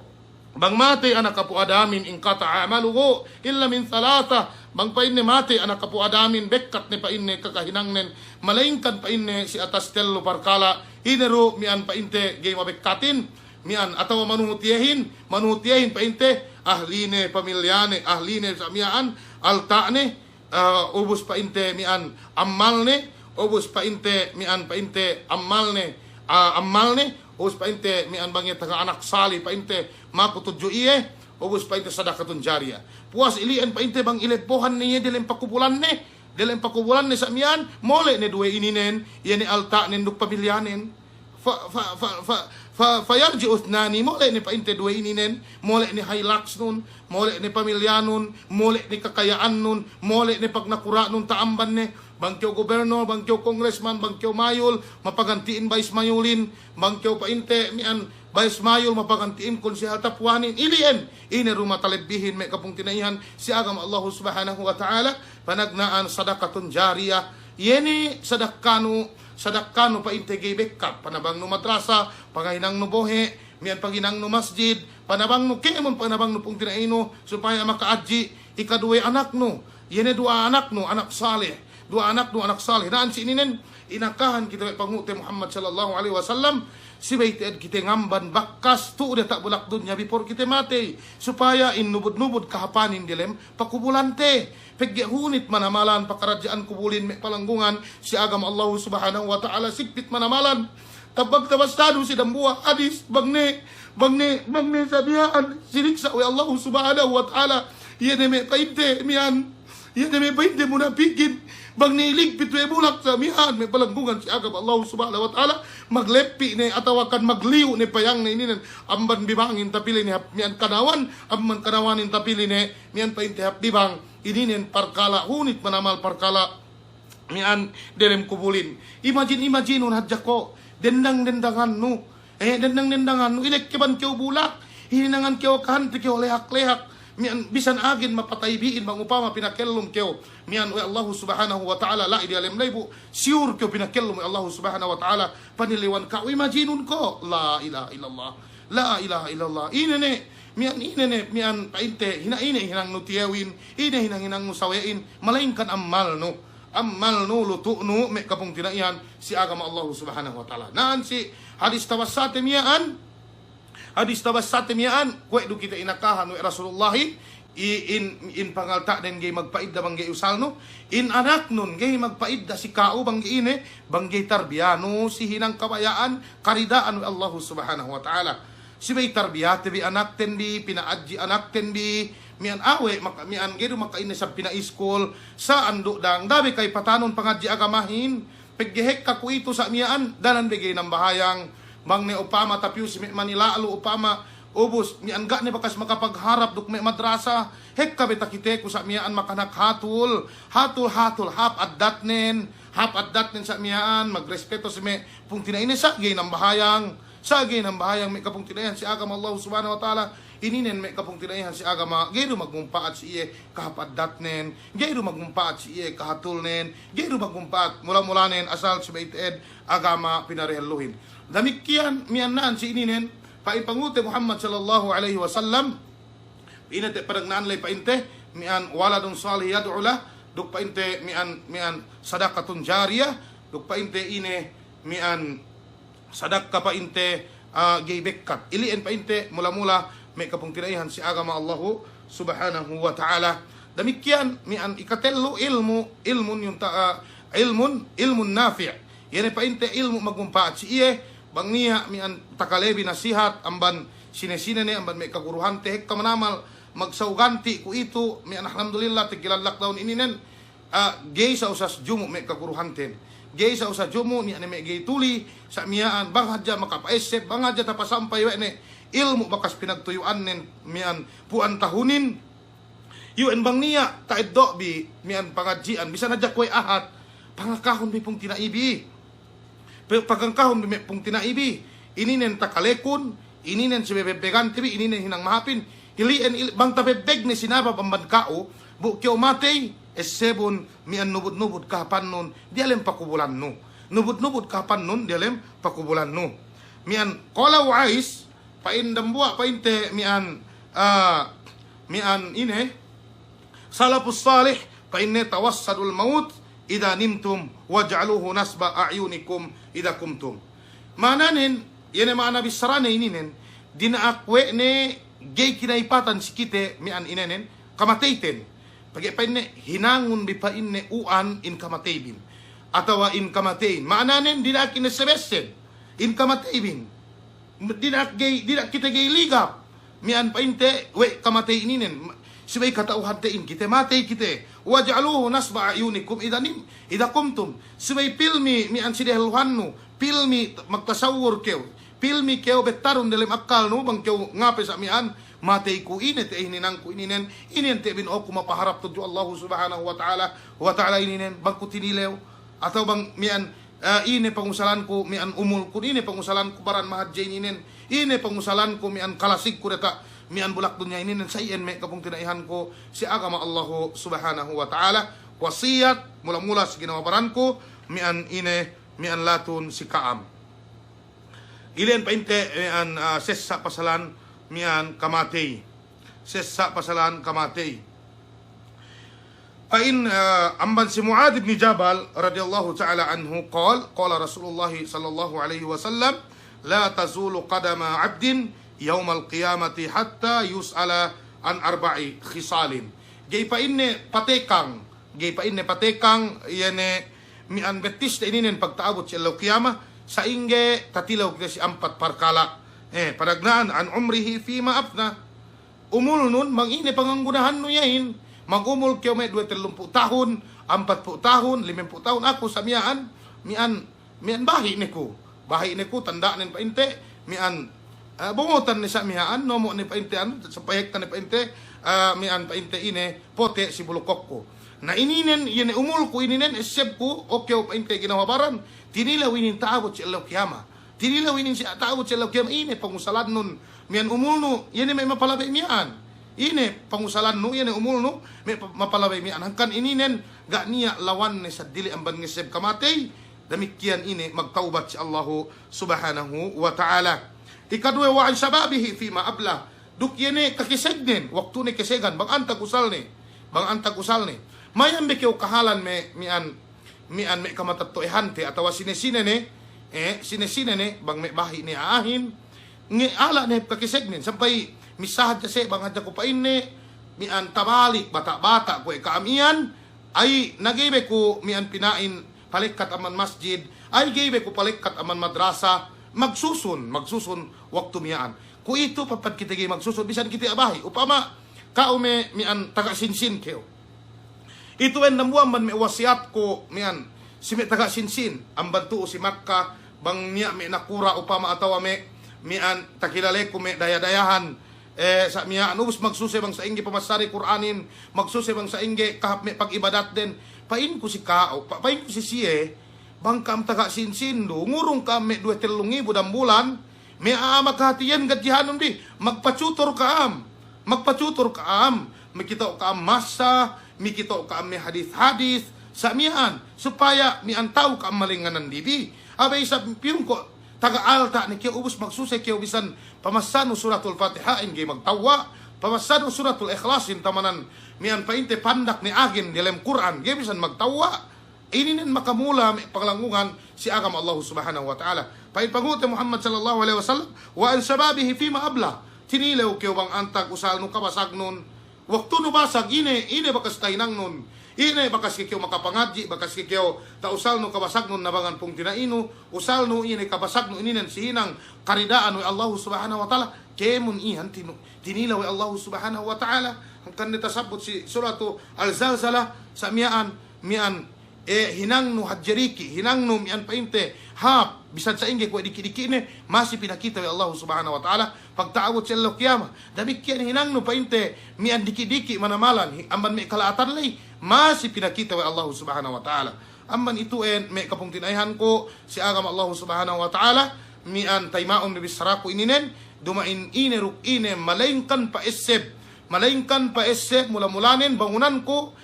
bang mati anak kapu adamin in kata amaluhu illa min thalatha bang painne mati anak kapu adamin bekkat ni painne kakahinangnen malaingkan painne si atas tello parkala hinero mian painte gay mabekkatin mian atawa manuhutiyahin painte ahline pamilyane ahline samiyaan altaane ubus painte mian ammalne ubus painte mian painte ammalne ubus painte mian bangya taga anak sali painte makutudyo iye ubus painte sadakatun jariyah puas ilian painte bang ilepohan niya dilem pakubulan ne sa mian mole ne duwe ininen iyan ni alta ninduk pamilyanen fayarji uthnani mole ni painte dua ininen, mole ni Hilux nun, mole ni pamilya nun, mole ni kakayaan nun, mole ni pagnakura nun taamban ni bangkyo gobernador, bangkyo congressman, bangkyo mayol, mapagantiin vice mayolin, bangkyo painte mian vice mayol, mapagantiin konsehal tapwanin, ilien, ini rumah talibbihin, may kapung tinaihan, si agam Allah subhanahu wa ta'ala, panagnaan sadakatun jariyah, yeni sadakano painte gibekkat, panabang no madrasa, pangahinang no bohe, mian paginang no masjid, panabang no kemon, panabang no pung tinaino, supaya makaaji, ikaduwe anak no, yene dua anak no, anak saleh, dua anak no, anak saleh, naan si ininen, inakahan kita pangute Muhammad sallallahu alaihi wasallam, si baited kita ngamban bakas tu udah tak bulak dunya before kita mati, supaya nubud-nubud kahapanin dilem pakubulante, pegge hunit manamalan pakarajaan kubulin me palanggungan si agama Allah subhanahu wa ta'ala sikpit manamalan tabag tabastado si dambuah hadis bagne sabihan siniksa wa Allah subhanahu wa ta'ala yene me painte mian yene me painte munafikin bagne iligpit we bulak sa mihan me palanggungan si agama Allah subhanahu wa ta'ala maglepi ni atawakan magliw ni payang ni ininan amban bibangin tapili ni mian kanawan amman kanawanin tapili ni mian painte hap bibang ininen parkala hunit manamal parkala mian derem kubulin imagine hadja ko dendangan nu dendangan nu ilek keban keu bulak hininangan keu kanti keu lehak mian bisan agin mapataybiin bang upama pinakellum keu mian wa Allah subhanahu wa ta'ala la idialem laibu siur keu pinakellum Allah subhanahu wa ta'ala paniliwan ka imagine ko la ilaha illallah inene mian painte hinang nutiawin hinang nusawein malainkan ammal no lutu no me kapung tinaihan si agama Allah subhanahu wa ta'ala naan si hadis tawassate mian kwe du kita inakahan wa Rasulullah in pangalta den gay magpaidda bangge usalno in anak nun gay magpaidda si kao bangge ine bangge tarbiyano si hinang kabayaan karidaan wa Allah subhanahu wa ta'ala si bay tarbiyate bi anak tendi pinaadji anak tendi mian awe mian gedo makaine sa pina-school sa ando dang dabi kay patanon pangadji agamahin peggehek ka ku ito sa mian danan bigay ng bahayang bang ne upama tapiu si Manila alu upama ubos mian ga ne bakas makapagharap duk me madrasa hek ka betakite ku sa mian makanak hatul hap addat nen sa mian magrespeto si me pung tinaine sa gay ng bahayang may kapung tinayan si agama Allah subhanahu wa ta'ala ininen may kapung tinayan si agama gayro magmumpaat si iye kahapaddat nen gayro magmumpaat si iye kahatul nen gayro magmumpaat mula-mula nen asal si baited agama pinareheluhin damikyan miyan naan si ininen paipangute Muhammad sallallahu alaihi wasallam inate paragnaan lay painte mian waladun salih yad'u lah duk painte mian sadaqatun jariyah duk painte ine mian sadaka painte gay bekkat ilien painte mula-mula may kapung tinaihan si agama Allah subhanahu wa ta'ala damikyan mian ikatello ilmun yung ilmun nafi' yan painte ilmu magmumpaat si iye bang niya mian takalebi nasihat amban sinesine ne amban may kaguruhante hek kamanamal magsauganti ku ito mian alhamdulillah tigilan lockdown ininen gay sa usas jumu may kaguruhanten gay sa usa jumo ni ane gay tuli sa miyaan bang hadya makapaisip bang hadya tapasampay ne ilmu bakas pinagtuyuan nen mian puan tahunin yun bang niya taiddo bi mian pangadjian bisan hadya koy ahat pangakahon mi pung tinaibi pagangkahon mi pung tinaibi ininen takalekon ininen si bebegan tibi ininen hinang mahapin hilien bang tabebeg ni sinaba pambadkao bu kyo matay esebon mian nubud-nubud kapan nun dialem pakubulan no nubud-nubud kapan nun dialem pakubulan no mian qala wa'is paindambua painte mian ine salafus salih painne tawassadul maut idha nimtum waj'aluhu nasba a'yunikum idha kumtum mananen yene maana bisarane ininen dinaakwe ne gay kinaipatan sikite mian inenen kamataiten pagyapain ne hinangon bipain ne uan in kamatebin atawa in kamatein maananen dina kinesebesen in kamatebin dina kita gay ligap mian painte we kamateininen sibay katauhan tain kita matay kita waj'aluhu nasba ayunikum idha kumtum sibay pilmi mi an sidehaluhannu pilmi magtasawur keo pilmi keo betarun dalam akal no bang keo ngape sa mian matay ku ine te hininang ku ininen inen te bin oku mapaharap to Allah subhanahu wa ta'ala ininen bang ku tinilew atau bang mian ine pangusalan ko mian umul ko ine pangusalan ko baran mahadjay ininen ine pangusalan ko mian kalasig ko data mian bulak dunya ini dan sayen me kapung tinaihan ko si agama Allah subhanahu wa ta'ala wasiat mula-mula si ginawabaran ko mian ine mian latun si kaam ilen painte mian sessa pasalan mian kamatay sessa pasalan kamatay فإن أمن si Mu'adh ibn Jabal radhiyallahu ta'ala anhu qala Rasulullah sallallahu alaihi wasallam la tazulu qadama 'abdin yaumal qiyamati hatta yus'ala an arba'i khisalin. Gay pa inne patekang yane mian betis ta ininen pagtaabot sa qiyama sa inge tatilaw si ampat parkala. Padagnaan an umrihi fi ma afna. Umul nun mangine panganggunahan no yain. Magumul kyo may 30 tahun, 40 tahun, 50 tahun ako sa mian bahi niku. Bahi niku tandaan pa inte mian bungutan ni sa mihaan no mo ni painte sa payek ni painte mian painte ine pote si bulukok ko na ininen yene umul ko ininen esep ko okay painte ginawabaran tinilaw inin taabot si Allah kiyama tinilaw inin si taabot si Allah kiyama ine pangusalan nun mian umul no yene may mapalabay mian ine pangusalan no yene umul no may mapalabay mian hangkan ininen ga niya lawan ni sa dili amban ngisep kamatay damikian ine magtaubat si Allah subhanahu wa ta'ala. Ikadwa wa an sababihi fi ma abla duk yene kakisegnen waktu ni kesegan bang antag usal ni mayam be keu kahalan me mian me kamatatto ehante atawa sinesine ne bang me bahi ni aahin ngi ala ne kakisegnen sampai misahad kasi bang hadja ko pa inne mian tamalik bata-bata ko kaamian ay nagibe ko mian pinain palikat aman masjid ay gibe ko palikat aman madrasa magsusun waktu mian ku itu papat kita gi magsusun bisan kita abahi upama kaume mian taga sinsin keo itu en nambuan man me wasiat ko mian si me taga sinsin ang bantu si Makkah bang niya me nakura upama atawa me mian takilale ko me daya-dayahan sa mian ubus magsusi bang sa ingi pamasari Quranin magsusi bang sa ingi kahap me pag-ibadat den pain ko si kao pain ko si siye bang kam taga sinsin do ngurung kam me 2-3 budang bulan me makahatiyan gadjihanon di magpacutor kaam mikita kaam masa mikita kaam me hadis sa mian supaya mian tahu kaam malinganan dibi abay sa piyong ko taga alta ni kyo ubus magsusay kyo bisan pamasano suratul Fatiha ingay magtawa pamasano suratul Ikhlasin tamanan mian painte pandak ni agin dalam Quran gay bisan magtawa ini nin makamula may panglangungan si agama Allah subhanahu wa ta'ala. Pain panguti Muhammad sallallahu alaihi wasallam wa an sababihi fi ma abla. Tinilaw kyo bang antag usal no kabasag nun. Waktu no basag ine bakas tainang nun. Ine bakas kyo makapangadji bakas kyo tausal no kabasag nun nabangan pung tinaino usal no ine kabasag no ininen sihinang karidaan wa Allah subhanahu wa ta'ala. Kemun ihan tinilaw wa Allah subhanahu wa ta'ala. Hangkan nitasabot si suratu Al-Zalzalah sa mian hinang no hadjariki hinang no mian painte hap bisan sa inge ko diki-diki ne masih pinakita wa Allah subhanahu wa ta'ala pagtaawot sa Allah kiyama damikian hinang no painte mian diki-diki manamalan amman me kalaatan lay masih pinakita wa Allah subhanahu wa ta'ala amman itu me kapung tinayhan ko si agama Allah subhanahu wa ta'ala mian taymaon ni bisarako ininen dumain ineruk ine malaingkan pa eseb mula-mulanin bangunan ko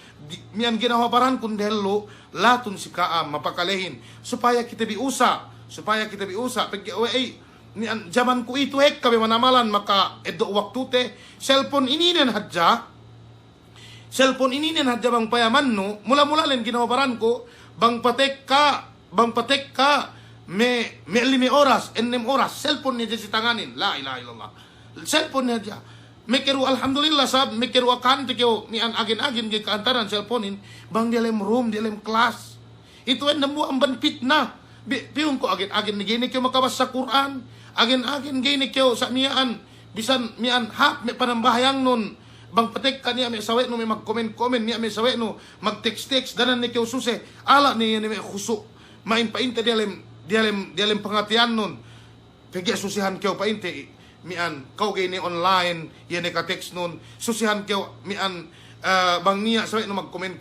mian ginawabaran kun delo latun si kaam mapakalehin supaya kita biusa pag nian zaman ko itu kami manamalan maka edo waktu te cellphone ininen hadja bang payaman no mula-mulanin ginawabaran ko bang patek ka me 5 oras 6 oras cellphone niya si tanganin la ilaha illallah cellphone niya mekeru alhamdulillah sab mekeru akan tekyo ni an agin-agin gi kaantaran cellphone bang dalam room dalam kelas itu en nemu amban fitnah piung ko agin-agin ni gini kyo makabasa Quran agin-agin gini kyo sa mian bisan mian hap me panambahayang nun bang patek ka niya may sawe no may mag-comment niya may sawe no mag-text danan ni kyo suse ala ni may khusu main painte dialem pangatian nun pagya susihan kyo painte mian kau gay ni online yan ka text nun susihan kyo mian bang niya sawe no mag-comment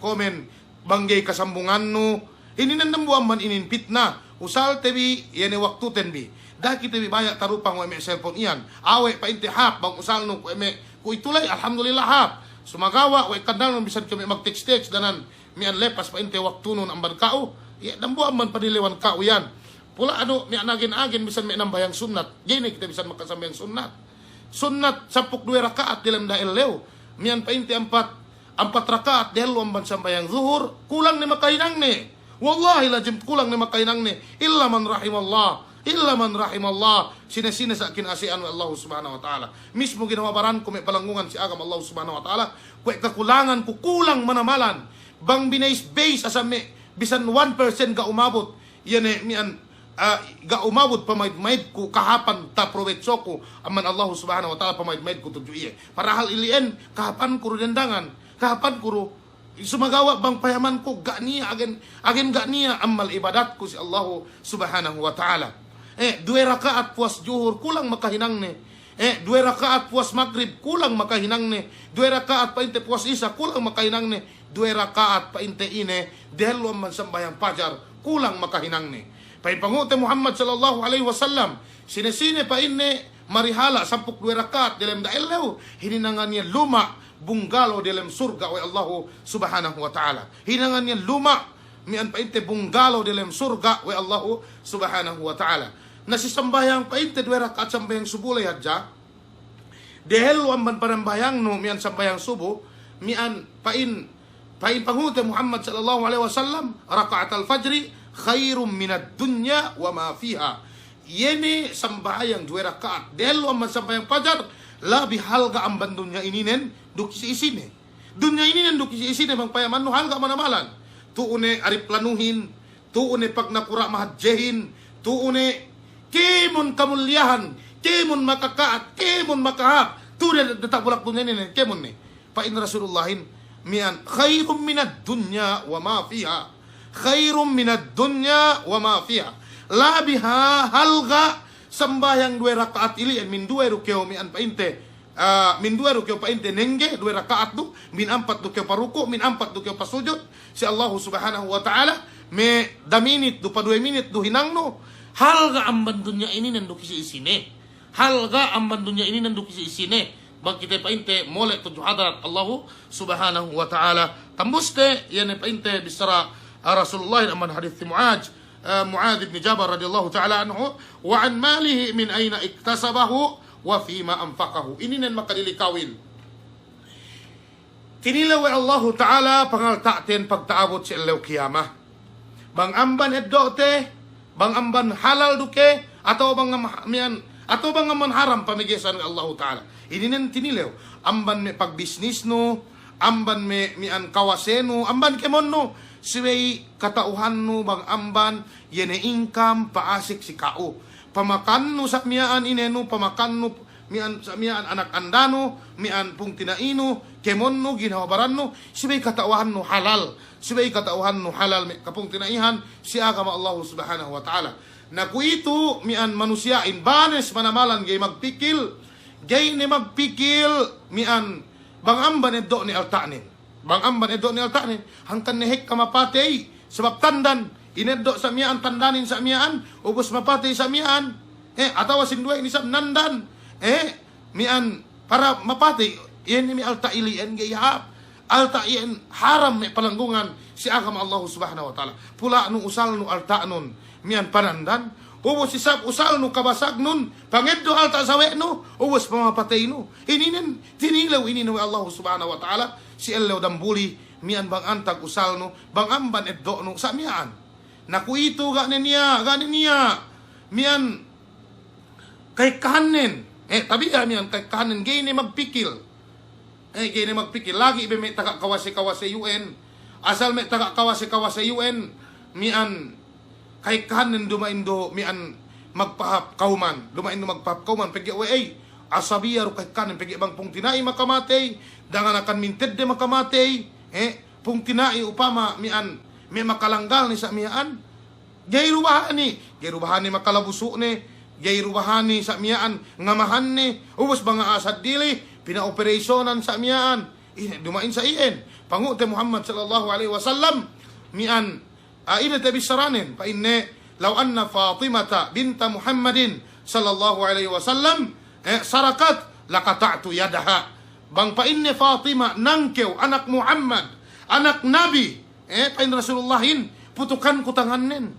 bang gay kasambungan no ininandambuan man ininpit na usal tebi yan waktu tenbi daki tebi banyak tarupang may cellphone iyan awe painte hap bang usal no ku itulay alhamdulillah hap sumagawa way kadang nung bisan kami mag-text danan mian lepas painte waktu nun amban kao ya dambuan man paniliwan kao yan pula ano mian agin bisan may nambayang sunnat gini kita bisan makasambayang sunnat 12 rakaat dalam dael lew mian painte 4 rakaat dahil amban sambayang zuhur kulang ni makainang ni wallahi lajim kulang ni makainang ni illa man rahimallah sina-sina sa kinasian Allah subhanahu wa ta'ala mismo ginawabaran ko may palanggungan si agam Allah subhanahu wa ta'ala kwe kakulangan ko kulang manamalan bang binais-base asa may bisan 1% ga umabot yan mian ga umabot pamaid-maid ko kahapan ta provetso ko aman Allah subhanahu wa ta'ala pamaid-maid ko tudyo iya parahal ilien kahapan ko rendangan kahapan ko sumagawa bang payaman ko ga niya agen ga niya amal ibadat ko si Allah subhanahu wa ta'ala 2 rakaat puas juhur kulang makahinang ni 2 rakaat puas maghrib kulang makahinang ni 2 rakaat painte puas isa kulang makahinang ni 2 rakaat painte ine dahil man sambayang pajar kulang makahinang ni paipangute Muhammad sallallahu alaihi wasallam sine-sine pa ine marihala 12 rakaat dalam daelaw hininangan niya luma bunggalo dalam surga wa Allah subhanahu wa ta'ala hininangan niya luma mian painte bunggalo dalam surga wa Allah subhanahu wa ta'ala nasisambayang painte 2 rakaat sambayang subuh layadja dahil wamban panambayang no mian sambayang subuh mian pain pangute Muhammad sallallahu alaihi wasallam rakaat al-fajri khairum minad dunya wa ma fiha yene sambayang 2 rakaat dahil wamban sambayang fajar labi halga amban dunya ininen duki isine dunya ininen duki isine bang payaman no halga manamalan tuune ari planuhin tuune pag nakura mahadjehin tuune kemun kamulyahan kemun makakaat kemun makahap tuune databulak dunya ninen kemun ni pa in rasulullahin mian khairum minad dunya wa ma fiha khairum minad dunya wa ma fiha labiha halga sambayang 2 rakaat ili min 2 rukyaw mian painte min 2 rukyaw painte nengge 2 rakaat du min 4 rukyaw paruko min 4 rukyaw pasujud si Allah subhanahu wa ta'ala me daminit du pa 2 minit du hinangno halga amban dunya ini nandu kisi isine halga amban dunya ini nandu kisi isine bang kita painte molek tujuh hadarat Allah subhanahu wa ta'ala tambuste yan painte bisara Rasulullah aman hadith Mu'adh ibn Jabal radhiyallahu ta'ala anhu wa an malihi min aina iktasabahu wa fima anfaqahu ini nan makalilikawin tinilaw Allah ta'ala pangaltaten pagtaabot sa ilaw kiyamah bang amban eddote bang amban halal duke atau bang mian atau bang amban haram pamigisan ng Allah ta'ala ini nan tinilaw amban me pagbisnis no amban me mian kawaseno amban kemon no siway katauhan no bang amban yene income paasik si kao pamakan no sa mian ineno pamakan no mian sa mian anak andano mian pung tinaino kemon no ginawabaran no siway katauhan no halal sibay katauhan no halal kapung tinaihan si agama Allah subhanahu wa ta'ala na kuito mian manusia inbanes manamalan gay magpikil gay ni magpikil mian bang amban eddo ni altanin hangkan nehek kamapatay sebab tandan ineddo sa mian tandanin sa mian ubos mapatay sa mian atawa sindway ni sab nandan mian para mapatay yan ni mi alta ilian gay hap alta iyan haram may palanggungan si agama Allah subhanahu wa ta'ala pula nung usal nung alta nun miyan panandan ubos isap usal nung kabasag nun pangeddo alta sawe no ubos pamapatay no ininin tinilaw ininaw Allah subhanahu wa ta'ala si elaw dambuli miyan bang antag usal no bang amban eddo no sa miyan nakuito ganin niya miyan kay kahanin tabi miyan kay kahanin gay ni magpikil kini magpikir lagi ibe may taga kawase UN asal may taga kawase UN mian kay kanin dumaindo mian magpahap kauman dumaindo magpahap kauman pagya asabiya ro kay kanen pigi bang pung tinai makamatay dangan akan minted de makamatay pung tinai upama mian may makalanggal ni sa miyaan gay rubahani makalabuso ni gay rubahani sa miyaan ngamahan ni ubos mga asad dili pinaoperationan sa miyaan dumain sa iyan pangute Muhammad sallallahu alaihi wasallam mian ina tabi saranin pa inne law anna Fatimata binta Muhammadin sallallahu alaihi wasallam sarakat laqata'tu yadaha bang pa inne Fatima nangkew anak Muhammad anak Nabi pa in Rasulullahin putukan ko tanganin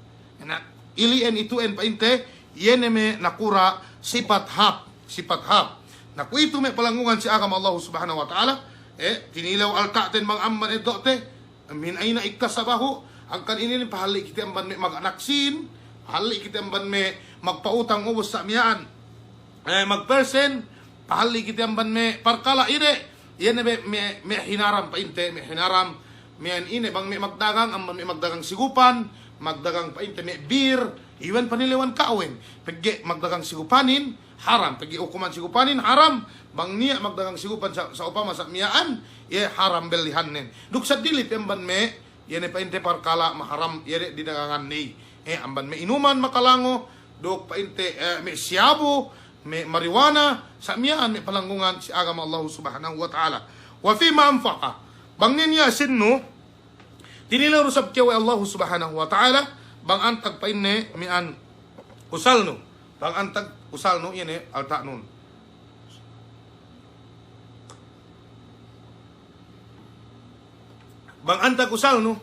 ilien ituen pa inte yene me nakura sifat hap naku itu me palangungan si agama Allah subhanahu wa ta'ala tinilaw altaten mang amman edote min aina ikasabahu angkan ini pahali kita amban me maganaksin pahali kita amban me magpautang ubos sa miyaan magpersen pahali kita amban me parkala ire yene me hinaram pa inte me hinaram mian ine bang me magdagang amban me magdagang sigupan magdagang pa inte me beer iwan panilewan kawen pagge magdagang sigupanin haram pagge ukuman sigupanin haram bang niya magdagang sigupan sa upama sa miyaan haram belihannen duk sa dilit amban me yene pa inte parkala maharam yere didagangan ni amban me inuman makalango duk pa inte me siabu me marijuana sa miyaan me palanggungan si agama Allah subhanahu wa ta'ala wa fi ma anfaqa bang niya sinno tinilaw rusab kiyaw Allah subhanahu wa ta'ala bang antag pa inne mian usalno bang antag usalno yene alta nun bang antag usalno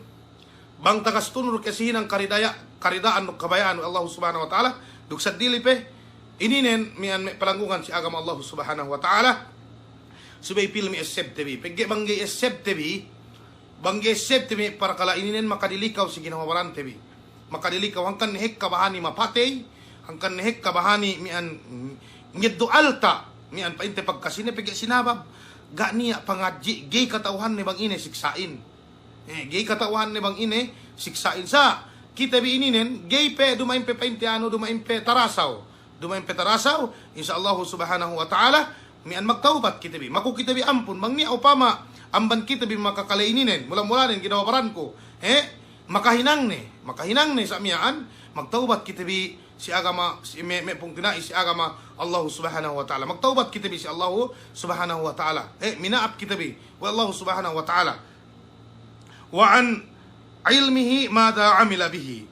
bang tagastunur kasihin ang karidaan no kabayaan Allah subhanahu wa ta'ala duksad dilipe ininen mian palanggungan si agama Allah subhanahu wa ta'ala subay pilmi acceptebi pegge bangge acceptebi bangge acceptebi para kala ininen makadilikaw si ginawaran tebi makadilikaw hangkan nehek kabahani mapatay hangkan nehek kabahani mian ngeddo alta mian painte pagkasine pegge sinabab ga niya pangadji gay katauhan ni bang ine siksain gay katauhan ni bang ine siksain sa kita bi ininen gay pe dumain pe paintiano dumain pe tarasaw insyaallah subhanahu wa ta'ala mian magtaubat kita bi maku kita bi ampun bang niya upama amban kita bi makakalaininen mula-mula nin ginawaran ko makahinang ni sa miyaan magtaubat kita bi si agama si me pung tinai si agama Allah subhanahu wa ta'ala magtaubat kita bi si Allah subhanahu wa ta'ala minaap kita bi wa Allah subhanahu wa ta'ala wa an ilmihi madha amila bihi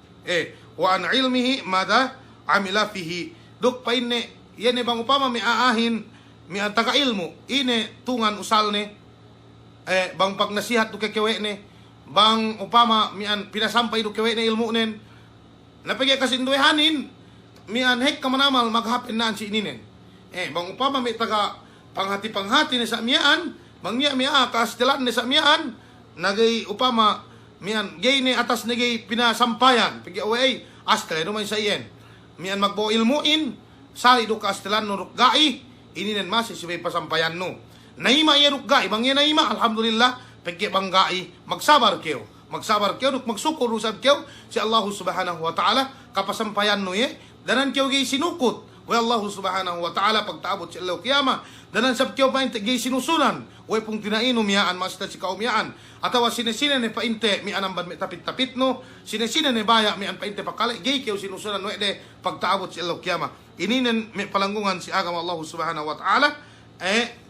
wa an ilmihi madha amila fihi duk pa inne yene bang upama mi aahin mi taga ilmu ine tungan usal ne bang pag nasihat do kekewe ne bang upama mi an pinasampay do kewe ne ilmu nen napege kasinduhanin mi an hek kamanamal maghapin nan si ininen bang upama mi taga panghati ne sa miyaan bang niya mi kastilan ne sa miyaan nagay upama mi an gay ne atas nagay pinasampayan pege away astre no man sa iyen mian magbo ilmuin sali do kastelan no rukgai ininen mas sibay pasampayan no naima iya rukgai bang yan naima alhamdulillah pagke banggai magsabar kyo duk magsukor usab kyo si Allah subhanahu wa ta'ala kapasampayan no danan kyo gay sinukot wa Allah subhanahu wa ta'ala pagtaabot si Allah kiyama danan sab kyo pa inte gay sinusunan way pung tinaino miyaan masta si kaumiyaan atawa sinesine ne painte mi anamban mi tapit-tapit no sinesine ne baya mi an painte pakale gay kyo sinusunan no de pagtaabot si Allah kiyama ininen mi palanggungan si agama Allah subhanahu wa ta'ala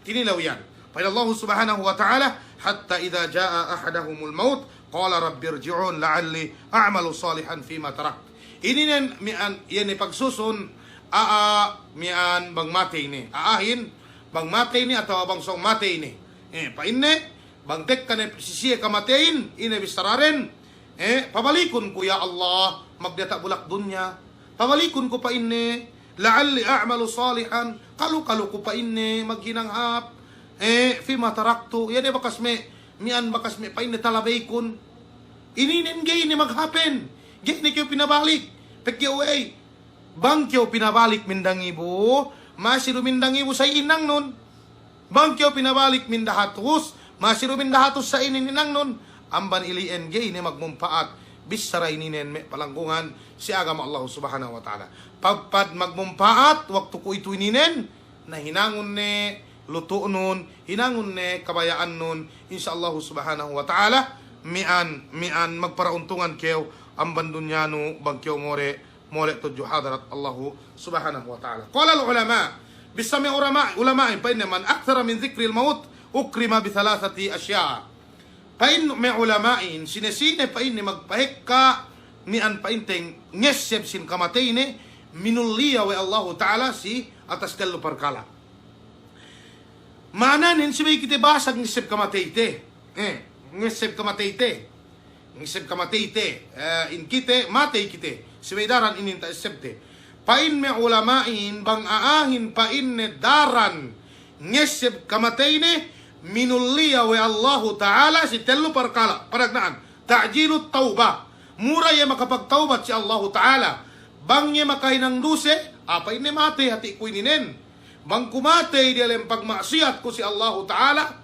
tinilaw yan pa Allah subhanahu wa ta'ala hatta idha jaa ahadahumul maut qala rabbirji'un la'alli a'malu salihan fima tarakt ininen mi an yan pagsusun mi an bang matay ni aahin bang matay ni atawa bang song matay ni pa inne bang tek kane sisiya kamatein ine bistararen pabalikon ko ya Allah magdata bulak dunya pabalikon ko pa inne la'alli a'malu salihan kalu ko pa inne maghinanghap fima taraktu yade bakas me mian bakas me pa inne talabaykon ininen gay ni maghapen gay ni kyo pinabalik pekyo bang kyo pinabalik mindangibo masiru mindangibo sa inang nun bang kyo pinabalik mindahatus masiru mindahatus sa ininang nun amban ilien gay ni magmumpaat bisara ininen me palanggungan si agama Allah subhanahu wa ta'ala pagpad magmumpaat waktu ko ito ininen na hinangon ne luto nun, hinangon ne kabayaan nun, insyaallah subhanahu wa ta'ala, mian magparauntungan kayo ang bandunyano bagkyo more tudyo hadarat Allahu subhanahu wa ta'ala. Qala al-ulama, bisami ulama pa man akthara min dhikri al-maut ukrima bi thalathati asya. Pain may ulamain sinesine pain ni magpahikka mian painteng ngeseb sin kamatay ne minulliya wa Allahu ta'ala si atas kallo parkala. Mananin si may kiti basag ngeseb kamatay te. Ngeseb kamatay te. Ngeseb kamatay te. In kite matay kite. Si may daran ininta esebte. Pain may ulamain bang aahin pain ne daran ngeseb kamatay ne minulliya wa Allahu ta'ala si tello parkala. Paragnaan. Ta'jilut tawbah. Mura ya makapagtaubat si Allahu ta'ala. Bang niya makahinang duse, apay ni mate hati ko ininen. Bang kumate di alam pagmaksiyat ko si Allahu ta'ala.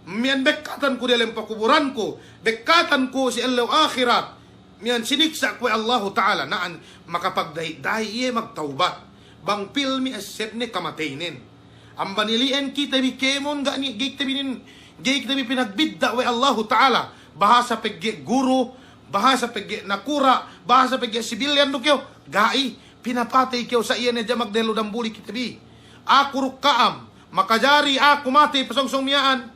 Miyan bekatan ko di alam pakuburan ko. Bekatan ko si Allah akhirat. Miyan siniksa ko Allahu ta'ala. Naan makapagdahi magtaubat. Bang pilmi asep ni kamataynin. Ang banilian kita bikemon gani gay kita pinagbidda wa Allahu ta'ala. Bahasa pegge guru, bahasa pegge nakura, bahasa pegge sibilyan do kyo. Gai, pinapatay kyo sa iyan na dyan magdelo dambuli kita bi. Ako rukaam, makajari ako matay pasongsong miyaan.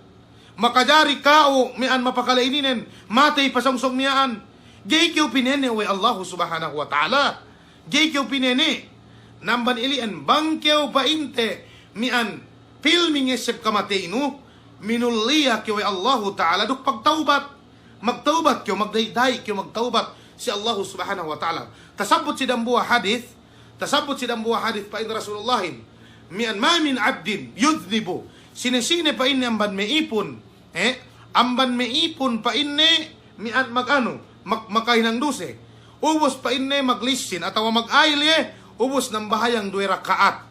Makajari kao mian mapakalaininen, matay pasongsong miyaan. Gay kyo pinene wa Allahu subhanahu wa ta'ala. Gay kyo pinene. Namban ilian, bang kyo painte, mian filming esep kamatay no, minulliya kyo wa Allahu ta'ala. Duk pagtaubat, magtaubat kyo, magdayday kyo, magtaubat si Allah subhanahu wa ta'ala. Tasabot si dambuha hadith pa in Rasulullahin mian ma min abdin yudhnibu sinesine pa inni amban meipon amban meipon pa inni mian makahinang duse ubos pa inni maglisin atawa mag-ayle ubos ng bahayang 2 rakaat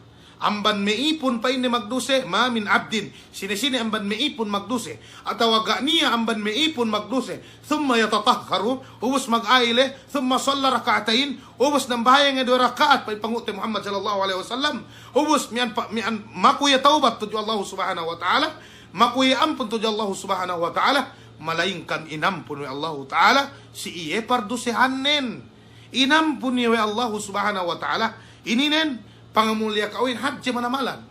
amban meipon pa inni magduse ma min abdin sinesine amban meipon magduse atawa ganiya amban meipon magduse thumma yatatahharu ubos mag-ayle thumma salla rakaatain ubos ng bahayang 2 rakaat pa ipanguti Muhammad sallallahu alaihi wasallam ubos mian makuya taubat tudyo Allah subhanahu wa ta'ala makuya ampun tudyo Allah subhanahu wa ta'ala malaingkan inampun wa Allah ta'ala si iye pardusehannen inampun ni wa Allah subhanahu wa ta'ala ininen pangamulya kawin hadji manamalan.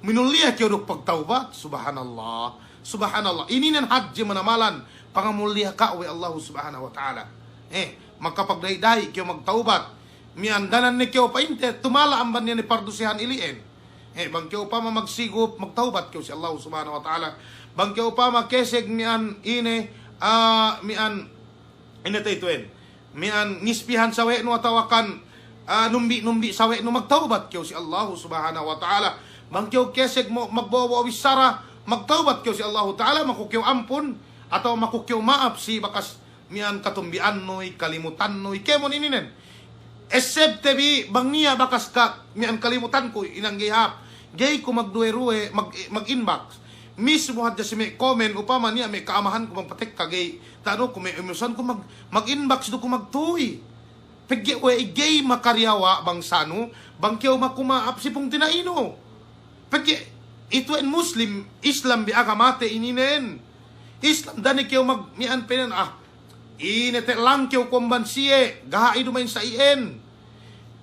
Minulya kyo duk pagtaubat. Subhanallah. Subhanallah. Ininan hadji manamalan. Pangamulya kawi Allah subhanahu wa ta'ala. Magkapagdayday kyo magtaubat. Miandanan ni kyo painte. Tumala amban niya ni pardusihan ilien. Bang kyo pa magsigop magtaubat kyo si Allah subhanahu wa ta'ala. Bang kyo pa magkeseg mian ine mian inataytuen. Mian nispihan sawe no atawakan numbi sawe no magtaubat kyo si Allah subhanahu wa ta'ala. Bang kyo keseg mo magbawa wisara magtaubat kyo si Allah ta'ala makukyo ampun atau makukyo maaf si bakas mian katumbian noy kalimutan noy kemon ininen except bi bang niya bakas ka mian kalimutan ko inang gihap gay ko magdueruwe mag-inbox mismo hadya si may comment upama niya may kaamahan ko magpatek kagay tano ko may emotion ko mag-inbox do ko magtuy pagge gay makaryawa bang sano bang kyaw makumaap si pong tinaino pagge ito en Muslim Islam bi agamate ininen Islam dani kyaw mag mian penan inete lang kyaw kombansiye gahay dumain sa ien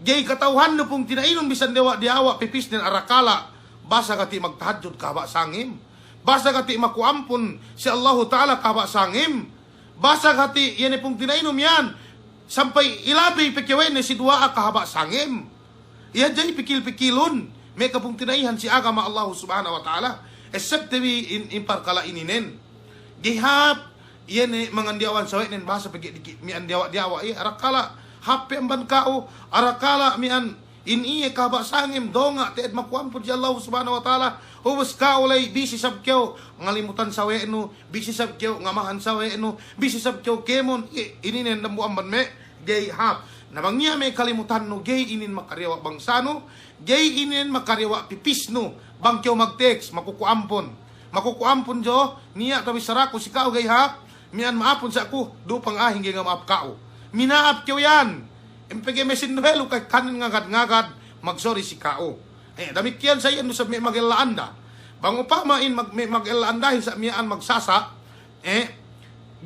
gay katawhan no pong tinainon bisan diawa pipis den arakala basa kati magtahajjud kaba sangim basa kati makuampun si Allah ta'ala kaba sangim basa kati yan pong tinainom yan sampai ilabi pekewen si dua kahaba sangim. Iya jay pikil-pikilun. May kapung tinaihan si agama Allah subhanahu wa ta'ala. Except bi in parkala ininen. Gihap yan mangandiawan sawe nen bahasa pegi mian diawa arakala hape amban kao arakala mian ini kahaba sangim donga teed makuampun si Allah subhanahu wa ta'ala. Ubus kao lay bisi sabkyo ngalimutan sawe no bisi sabkyo ngamahan sawe no bisi sabkyo kemon ininen dambu amban me gay hap nabang niya may kalimutan no gay inin makaryawa bangsano gay inin makaryawa pipis no bangkyo mag-text makukuampon jo niya tabi sarako si kao gay hap mian maapon sa ako dupang ahing gay nga maap kao minaap kyo yan impege mesin nohelo kay kanin ngagad magsorry si kao Damikian sa iyan sa may mag-ilaanda. Bang upamain mag-ilaandahin sa miyaan magsasa,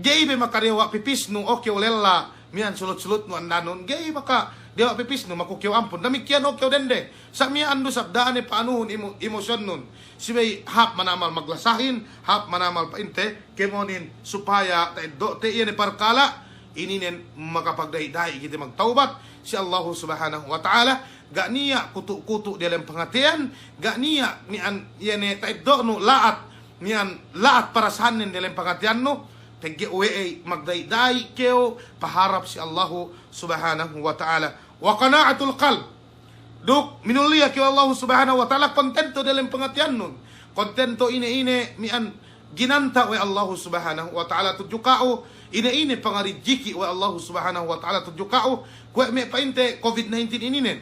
gay be makariwa pipis no okay ulela miyan sulot-sulot no andanon gay maka diwa pipis no makukyaw ampon damikian okay dende sa miyan do sabdaan ni paanuhon emosyon nun si may hap manamal maglasahin hap manamal painte kemonin supaya do te iyan parkala ininen makapagdayday kita magtaubat si Allah Subhanahu wa taala ga niya kutu-kutu dalam pengatian ga niya mian iyan do no laat mian laat parasahanin dalam pengatian no tegi uwe magdayday keo paharap si Allah Subhanahu wa taala wa qana'atul qalb duk minulia keo Allah Subhanahu wa taala kontento dalam pengatian nun kontento ine mian ginanta wa Allah Subhanahu wa taala tujukao ine pangarijiki wa Allah Subhanahu wa taala tujukao kwe me painte COVID-19 ininen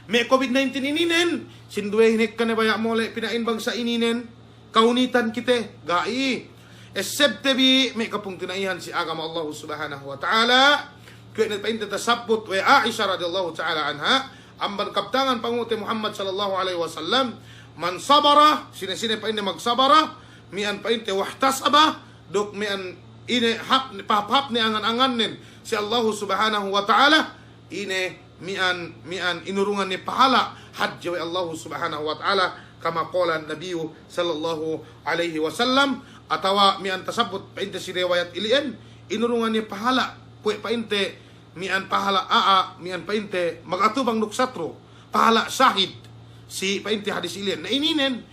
me COVID-19 ininen sinduwe hinek kane baya mole pinain bangsa ininen kaunitan kite gai Esebtebi may kapung tinaihan si agama Allah Subhanahu wa ta'ala kaya nagpainta tasabot wa Aisha radiyallahu ta'ala anha amban kaptangan panguti Muhammad sallallahu alaihi wasallam man sabara sine painte magsabara mian painte wahtasaba dok mian ine hap papap ni angan-angan nin si Allah Subhanahu wa ta'ala ine mian inurungan ni pahala hajj wa Allah Subhanahu wa ta'ala kama qala an-nabiy sallallahu alaihi wasallam atawa mian tasabut painte si riwayat ilian inurungan ni pahala kue painte mian pahala mian painte magatubang nuksatro pahala syahid si painte hadis ilian na ininen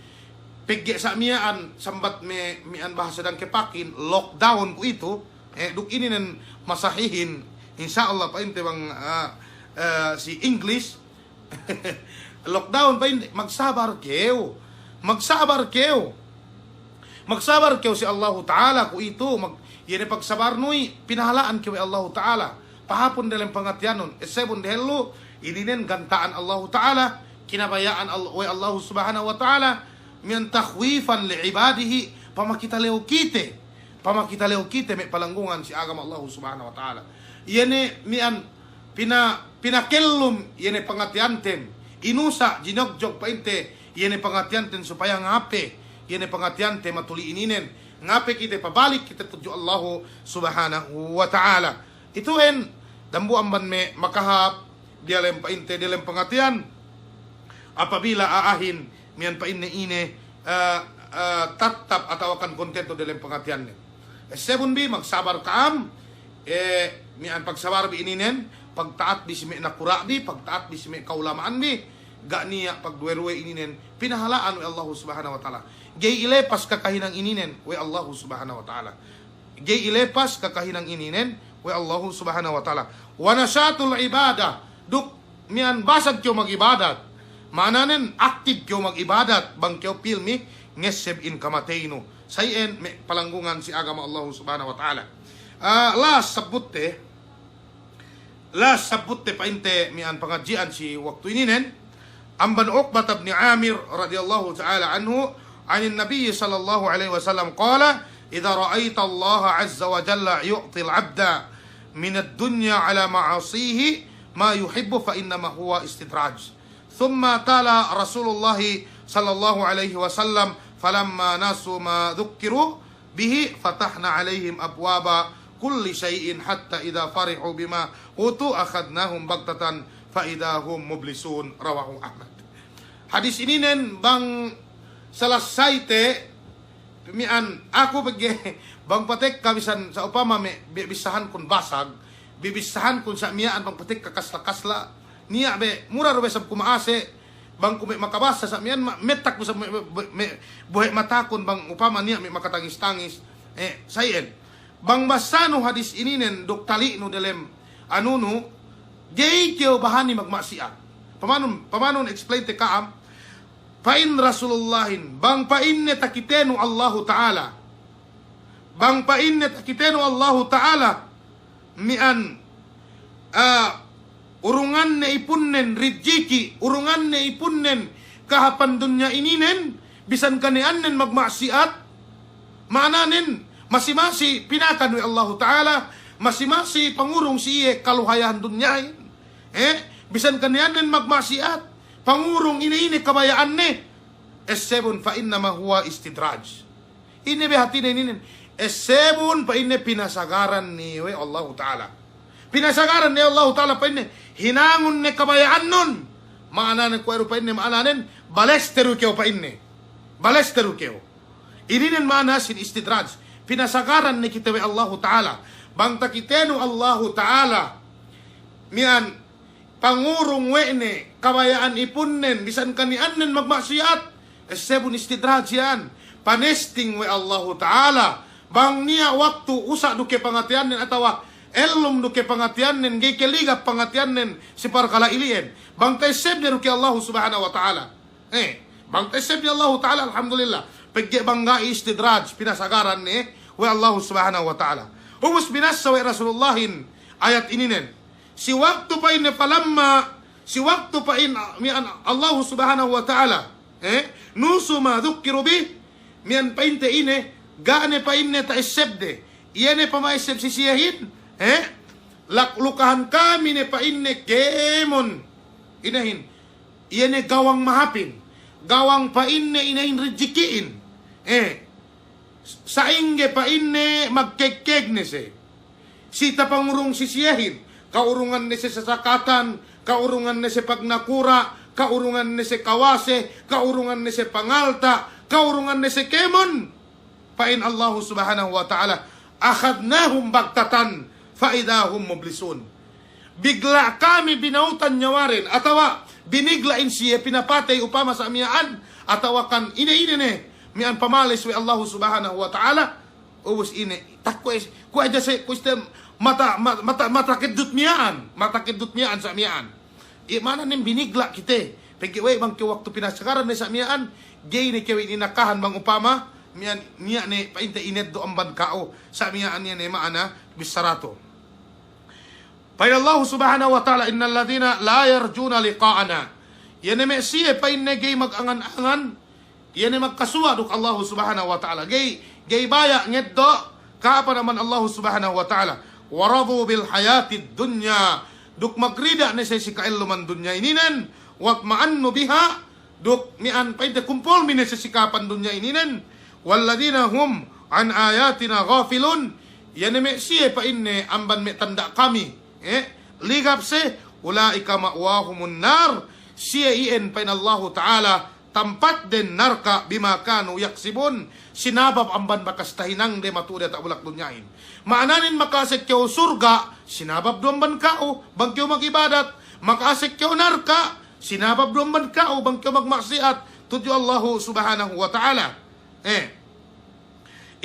pegge sa mian sambat mian bahasa dan kepakin lockdown ku itu duk ininen masahihin insyaallah painte bang si English lockdown painte magsabar keo si Allah Ta'ala ku itu yene pagsabar nuy pinahalaan keo Allah Ta'ala pahapon dalam pangatianon esebon dehelo ininen gantaan Allah Ta'ala kinabayaan Allah Subhanahu wa Ta'ala mian takhwifan li ibadihi pamakita leo kite may palanggungan si agama Allah Subhanahu wa Ta'ala yene mian pinakellum yene pangatianten inusa jinogjog painte yene pangatianten supaya ngape yene pangatian tema tuli ininen ngape kita pabalik kita tuju Allah Subhanahu wa ta'ala itu dambu amban me makahap dalam painte dalam pangatian apabila aahin mian paine ine tatap atau akan kontento dalam pangatian sebun bi magsabar kaam mian pagsabar bi ininen pagtaat bi simi nakura bi pagtaat bi simi kaulamaan bi ga niya pagduwe ininen pinahalaan wa Allah Subhanahu wa ta'ala gay ilepas kakahinang ininen wa Allah Subhanahu wa ta'ala gay ilepas kakahinang ininen wa Allah Subhanahu wa ta'ala wa nasyatul ibadah duk mian basag kyo mag-ibadat mananen aktif kyo mag-ibadat bang kyo pilmi ngeseb in kamateino sayen me palanggungan si agama Allah Subhanahu wa ta'ala last sabutte painte mian pengajian si waktu ininen amban Uqbah bin Amir radhiyallahu ta'ala anhu عن النبي صلى الله عليه وسلم قال إذا رأيت الله عز وجل يعطي العبد من الدنيا على معاصيه ما يحب فإنما هو استدراج ثم تلا رسول الله صلى الله عليه وسلم فلما ناسوا ما ذكروا به فتحنا عليهم أبواب كل شيء حتى إذا فرحوا بما أوتوا أخذناهم بغتة فإذا هم مبلسون رواه أحمد hadis ini bang selesai te mian aku bagi bang patek kabisan sa upama me bisahan kun basag bibisahan kun sa mian bang patek kakasla niya be mura ro sab kumaase bang kume makabasa sa mian metak sa buhe matakon bang upama niya me makatangis-tangis sayen bang basano hadis ini dok tali no delem anunu gay kyo bahani magmasiat pamanon explain te kaam pain Rasulullahin bang painne takitenu Allahu Ta'ala bang painne takitenu Allahu Ta'ala mian urungan ne ipunnen rijiki urungan ne ipunnen kahapan dunya ininen bisan kaneannen magmaksiat mananen masih pinakan wa Allahu Ta'ala masih pangurung siye kaluhayan dunyain bisan kaneannen magmaksiat pangurong ini kabayaan ni. S7 fa inna ma huwa istidraj. Ini behati na ini. S7 pa ini pinasagaran ni Allah Ta'ala. Pinasagaran ni Allah Ta'ala pa ini. Hinangon ni kabayaan nun. Maananin kwero pa ini, maananin, balesteru keo pa ini. Balesteru keo. Ininin maana sin istidraj. Pinasagaran ni kita Allah Ta'ala. Bangta kitenu Allah Ta'ala. Mian, pangurong wene, kabayaan ipunnen, bisan kanianen magmaksiat. S7 istidraj yan. Panesting we Allah Ta'ala. Bang niya waktu usa duke pangatianen atawa elum duke pangatianen gay keligap pangatianen si parkala ilien. Bang taiseb ni ruki Allah Subhanahu wa Ta'ala. Bang taiseb ni Allah Ta'ala alhamdulillah. Pagge bangga istidraj pinasagaran ni we Allah Subhanahu wa Ta'ala. Humus binasa we Rasulullahin ayat ininen. Si waktu pa in palamma si waktu pa in mian Allah Subhanahu wa Ta'ala. Nusu ma dhukiru bih mian pa inte ine gaane pa inne ta isebde. Iene pa maiseb sisiyahin. Laklukahan kami ne pa inne kemon. Inahin. Iene gawang mahapin. Gawang pa inne inahin rejikiin. Saingge pa inne magkekeg ne se. Sita pangurong sisiyahin. Kaurungan ne se sasakatan. Kaurungan ne se pagnakura. Kaurungan ne se kawase. Kaurungan ne se pangalta. Kaurungan ne se kemon. Pain Allah Subhanahu wa Ta'ala akhadnahum bagtatan faidahum mublisun. Bigla kami binautan nyawarin atawa biniglain siya pinapatay upama sa amiyaan atawa kan ine mian pamalis we Allah Subhanahu wa Ta'ala ubus ine takwes ku aja se kustem mata kedut miyaan sa amiyaan. Mana nim binigla kite pegi we bang waktu pinasakaran ni sa amiyaan gay ni kewi inakahan bang upama mian niya ne painte inet do ambad kao sa miya niya ne maana bisarato. Pa Allah Subhanahu wa Ta'ala innal ladina la yarjuna liqa'ana. Yan me siye painne gay magangan-angan yan magkasuwa duk Allah Subhanahu wa Ta'ala. Gay baya ngeddo kaapa naman Allah Subhanahu wa Ta'ala. Waradu bil hayatid dunya. Duk magrida ne sa sikailuman dunya ininen wat maannu biha duk mian painte kumpol mine sa sikapan dunya ininen. Walladina hum an ayatina ghafilun. Yan me siye pa inne amban me tanda kami. Ligap se ulaika ma'wahumun nar. Siye ien pa in Allah Ta'ala tampat den narka bima kanu yaksibun. Sinabab amban bakas tahinang de matuda ta bulak dunyain. Maananin makasek kyo surga. Sinabab domban kao bang kyo magibadat. Makasek kyo narka. Sinabab domban kao bang kyo magmaksiat. Tudyo Allah Subhanahu wa Ta'ala.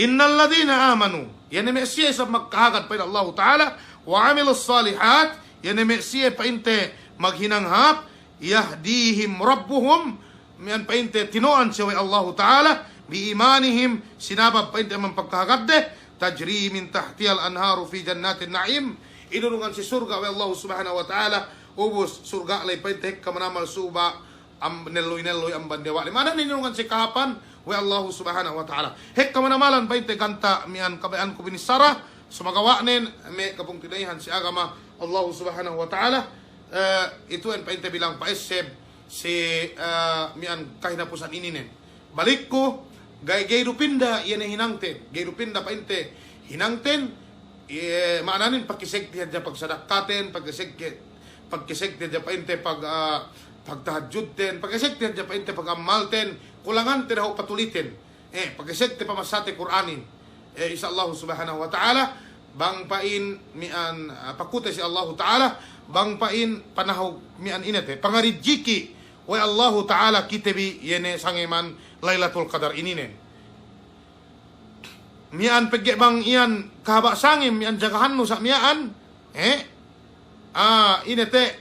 Innal ladina amanu yan me siya sa magkahagat pa Allah Ta'ala wa amilus salihat yan me siya pa inte maghinanghap yahdihim rabbuhum yan pa inte tinuan siya wa Allah Ta'ala bi imanihim sinabab pa inte man pagkahagat de tajri min tahtiyal anharu fi jannatin na'im inunungan si surga wa Allah Subhanahu wa Ta'ala ubus surga lay pa inte kamanamal suba am neloy am bandewa mana ninungan si kahapan wa Allah Subhanahu wa Ta'ala. Hek kamanamalan pa inte ganta mian kabayaan ko binisara sumagawa nin me kapung tinaihan si agama Allah Subhanahu wa Ta'ala. Ito en pa inte bilang paeseb si mian kahinapusan ininen. Balik ko gay rupinda yan hinangten. Gay rupinda pa inte hinangten maananin pagkisek tiyan dyan pagsadakaten pagkisek tiyan pa inte pagtahadjud ten, pagkisek tiyan dyan pa inte pagamalten kulangan tinaw patulitin. Pagkisek ti pamasate Quranin. Isa Allah Subhanahu wa Ta'ala bang pain mian pakute si Allah Ta'ala bang pain panahog mian inete pangarijiki wa Allah Ta'ala kitebi yene sangeman Lailatul Qadar ininen. Mian pagge bang iyan kahaba sangim mian jagahan mo sa mian inete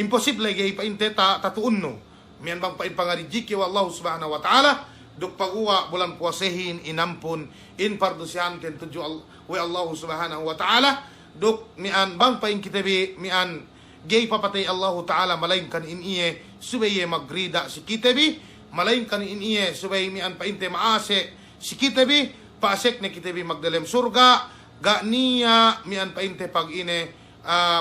imposible gay pa inte tatuun no. Mian bang pain pangarijiki wa Allah Subhanahu wa Ta'ala duk paguwa bulan puasehin inampun in pardusyan ken tuju wa Allah Subhanahu wa Ta'ala duk mian bang pain kitabi mian gay papatay Allah Ta'ala malainkan in iye subaye magrida si kitabi malainkan in iye subay mian painte maase si kitabi paasek ne kitabi magdalem surga ga niya mian painte pag ine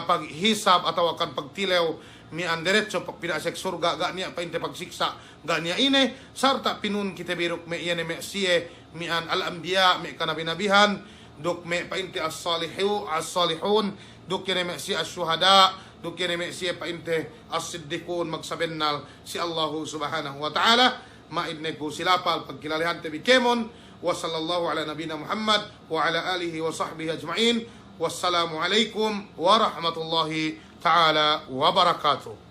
paghisab ataw kan pagtilew mian diretso pagpinasek surga ga niya painte pagsiksa ga niya ine sarta pinun kita biruk me iyane me siye mian al-anbiya me kanabinabihan duk me painte as-salihun duk yane me si as-syuhada duk yane me siye painte as-siddiqun magsabennal si Allah subhanahu wa ta'ala maidne ko silapal pagkilalihan te bikemon wa sallallahu ala nabina Muhammad wa ala alihi wa sahbihi ajma'in. Wassalamu alaikum warahmatullahi ta'ala wabarakatuh.